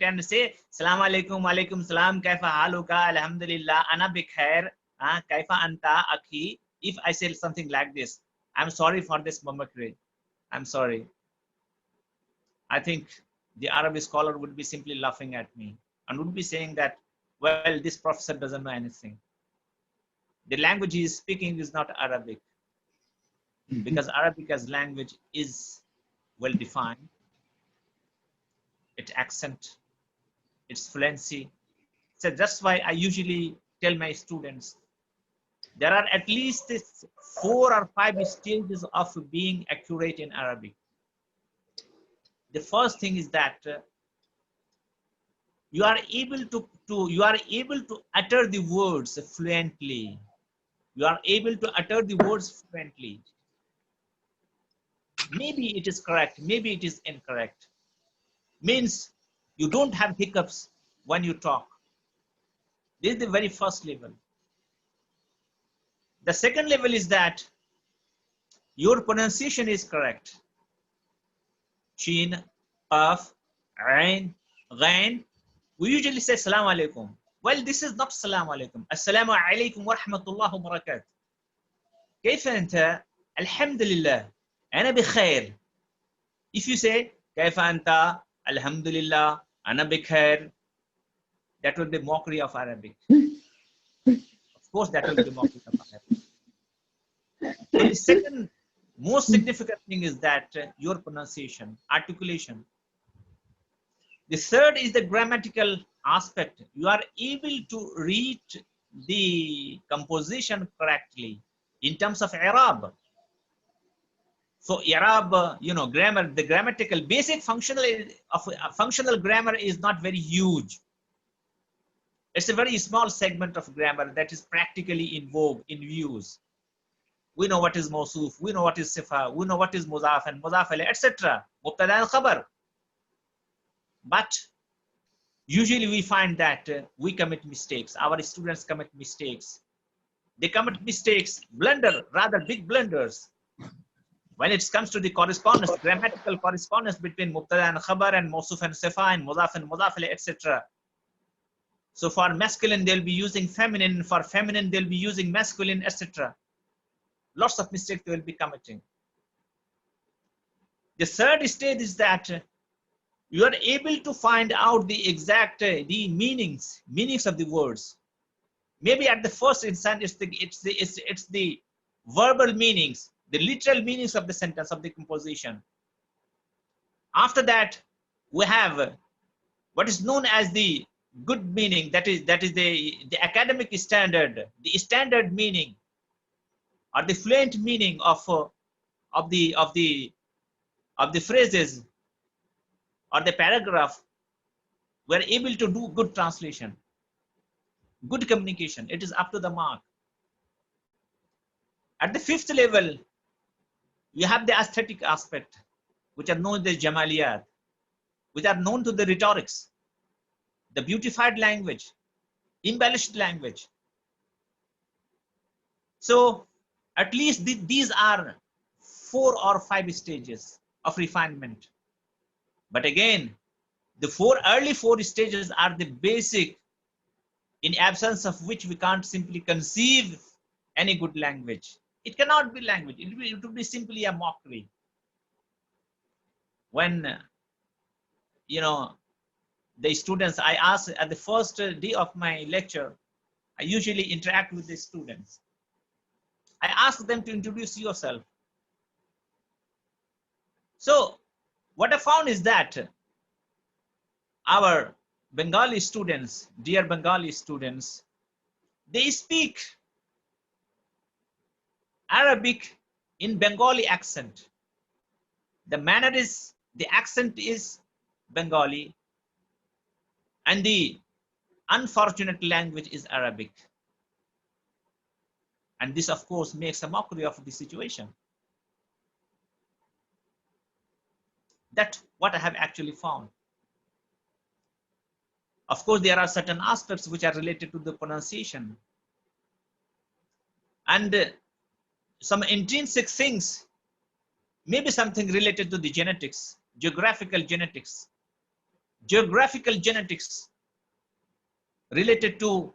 and say, Salaam alaikum, alaikum salam, kaifa haluka, alhamdulillah, ana bikhair, kaifa anta, akhi. If I say something like this, I'm sorry for this mimicry. I'm sorry. I think the Arab scholar would be simply laughing at me and would be saying that, well, this professor doesn't know anything. The language he is speaking is not Arabic, because Arabic as language is well defined. Its accent, its fluency. So that's why I usually tell my students, there are at least 4 or 5 stages of being accurate in Arabic. The first thing is that you are able to utter the words fluently. You are able to utter the words fluently. Maybe it is correct, maybe it is incorrect. Means you don't have hiccups when you talk. This is the very first level. The second level is that your pronunciation is correct. Shin, Qaf, Ain, Ghain. We usually say Assalamu alaikum. Well, this is not Assalamu alaikum. Assalamu alaikum wa rahmatullahi wa barakatuh. كيف أنت؟ الحمد لله. أنا بخير. If you say كيف أنت؟ الحمد لله. Arabic hair, that will be mockery of Arabic. Of course, that will be mockery of Arabic. So the second most significant thing is that your pronunciation, articulation. The third is the grammatical aspect. You are able to read the composition correctly in terms of Arab. So Arab, grammar, the grammatical basic functional grammar is not very huge. It's a very small segment of grammar that is practically in vogue, in use. We know what is Mawsuf, we know what is Sifa, we know what is Mudaf and Mudaf alayh, etc. Mubtada and Khabar. But usually we find that we commit mistakes. Our students commit mistakes. They commit mistakes, rather big blunders. When it comes to the correspondence, grammatical correspondence between Mubtada and Khabar and Mawsuf and Sifa and Mudaf alayh, etc. So for masculine, they'll be using feminine. For feminine, they'll be using masculine, etc. Lots of mistakes they will be committing. The third stage is that you are able to find out the exact the meanings of the words. Maybe at the first instant, it's the verbal meanings, the literal meanings of the sentence, of the composition. After that, we have what is known as the good meaning. That is the academic standard, the standard meaning, or the fluent meaning of the phrases or the paragraph. We're able to do good translation, good communication. It is up to the mark. At the fifth level, you have the aesthetic aspect, which are known as jamaliyat, which are known to the rhetorics, the beautified language, embellished language. So at least these are 4 or 5 stages of refinement. But again, the early four stages are the basic, in absence of which we can't simply conceive any good language. It cannot be language. It would be simply a mockery. When, the students, I ask at the first day of my lecture, I usually interact with the students. I ask them to introduce yourself. So what I found is that our Bengali students, dear Bengali students, they speak Arabic in Bengali accent. The manner is, the accent is Bengali, and the unfortunate language is Arabic. And this, of course, makes a mockery of the situation. That's what I have actually found. Of course, there are certain aspects which are related to the pronunciation. And some intrinsic things, maybe something related to the genetics, geographical genetics related to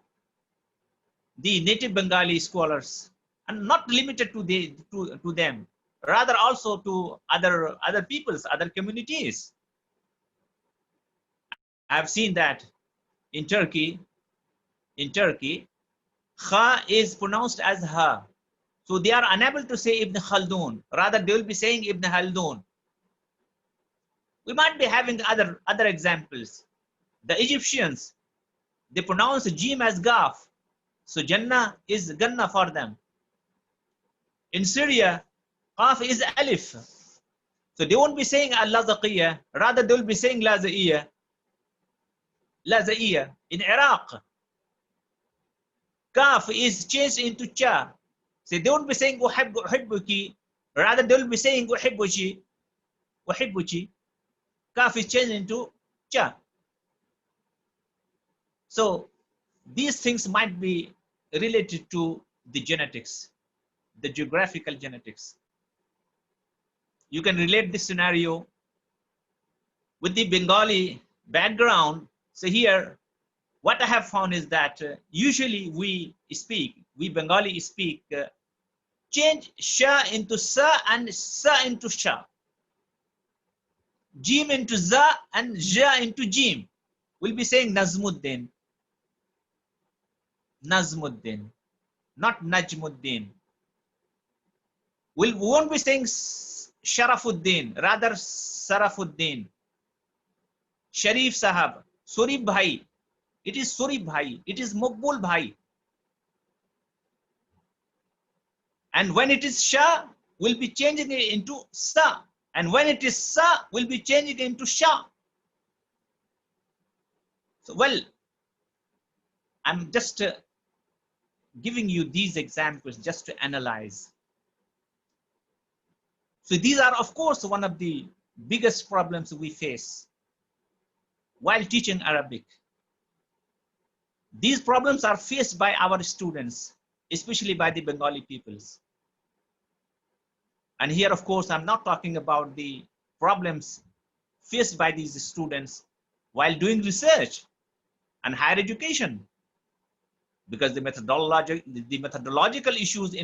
the native Bengali scholars, and not limited to them, rather also to other peoples, other communities. I have seen that in Turkey, Kha is pronounced as Ha. So they are unable to say Ibn Khaldun. Rather, they will be saying Ibn Khaldun. We might be having other examples. The Egyptians, they pronounce Jim as Gaf. So Jannah is Ganna for them. In Syria, Qaf is Alif. So they won't be saying Al-Lazaqiyya. Rather, they will be saying Laza'iyya. In Iraq, Kaf is changed into Cha. So they won't be saying Uhibbuki. Rather, they will be saying Uhibbuchi. Kaf is changed into Cha. So these things might be related to the genetics, the geographical genetics. You can relate this scenario with the Bengali background. So here, what I have found is that usually we Bengali speak, change Sha into Sa and Sa into Sha. Jim into Za and Ja into Jim. we'll be saying Nazmuddin. Nazmuddin, not Najmuddin. We won't be saying Sharafuddin, rather Sarafuddin. Sharif Sahab, Surib Bhai. It is Surib Bhai. It is Maqbul Bhai. And when it is Shah, we'll be changing it into Sa. And when it is Sa, we'll be changing it into Shah. So, well, I'm just giving you these examples just to analyze. So these are, of course, one of the biggest problems we face while teaching Arabic. These problems are faced by our students, especially by the Bengali peoples. And here, of course, I'm not talking about the problems faced by these students while doing research and higher education, because the methodological issues in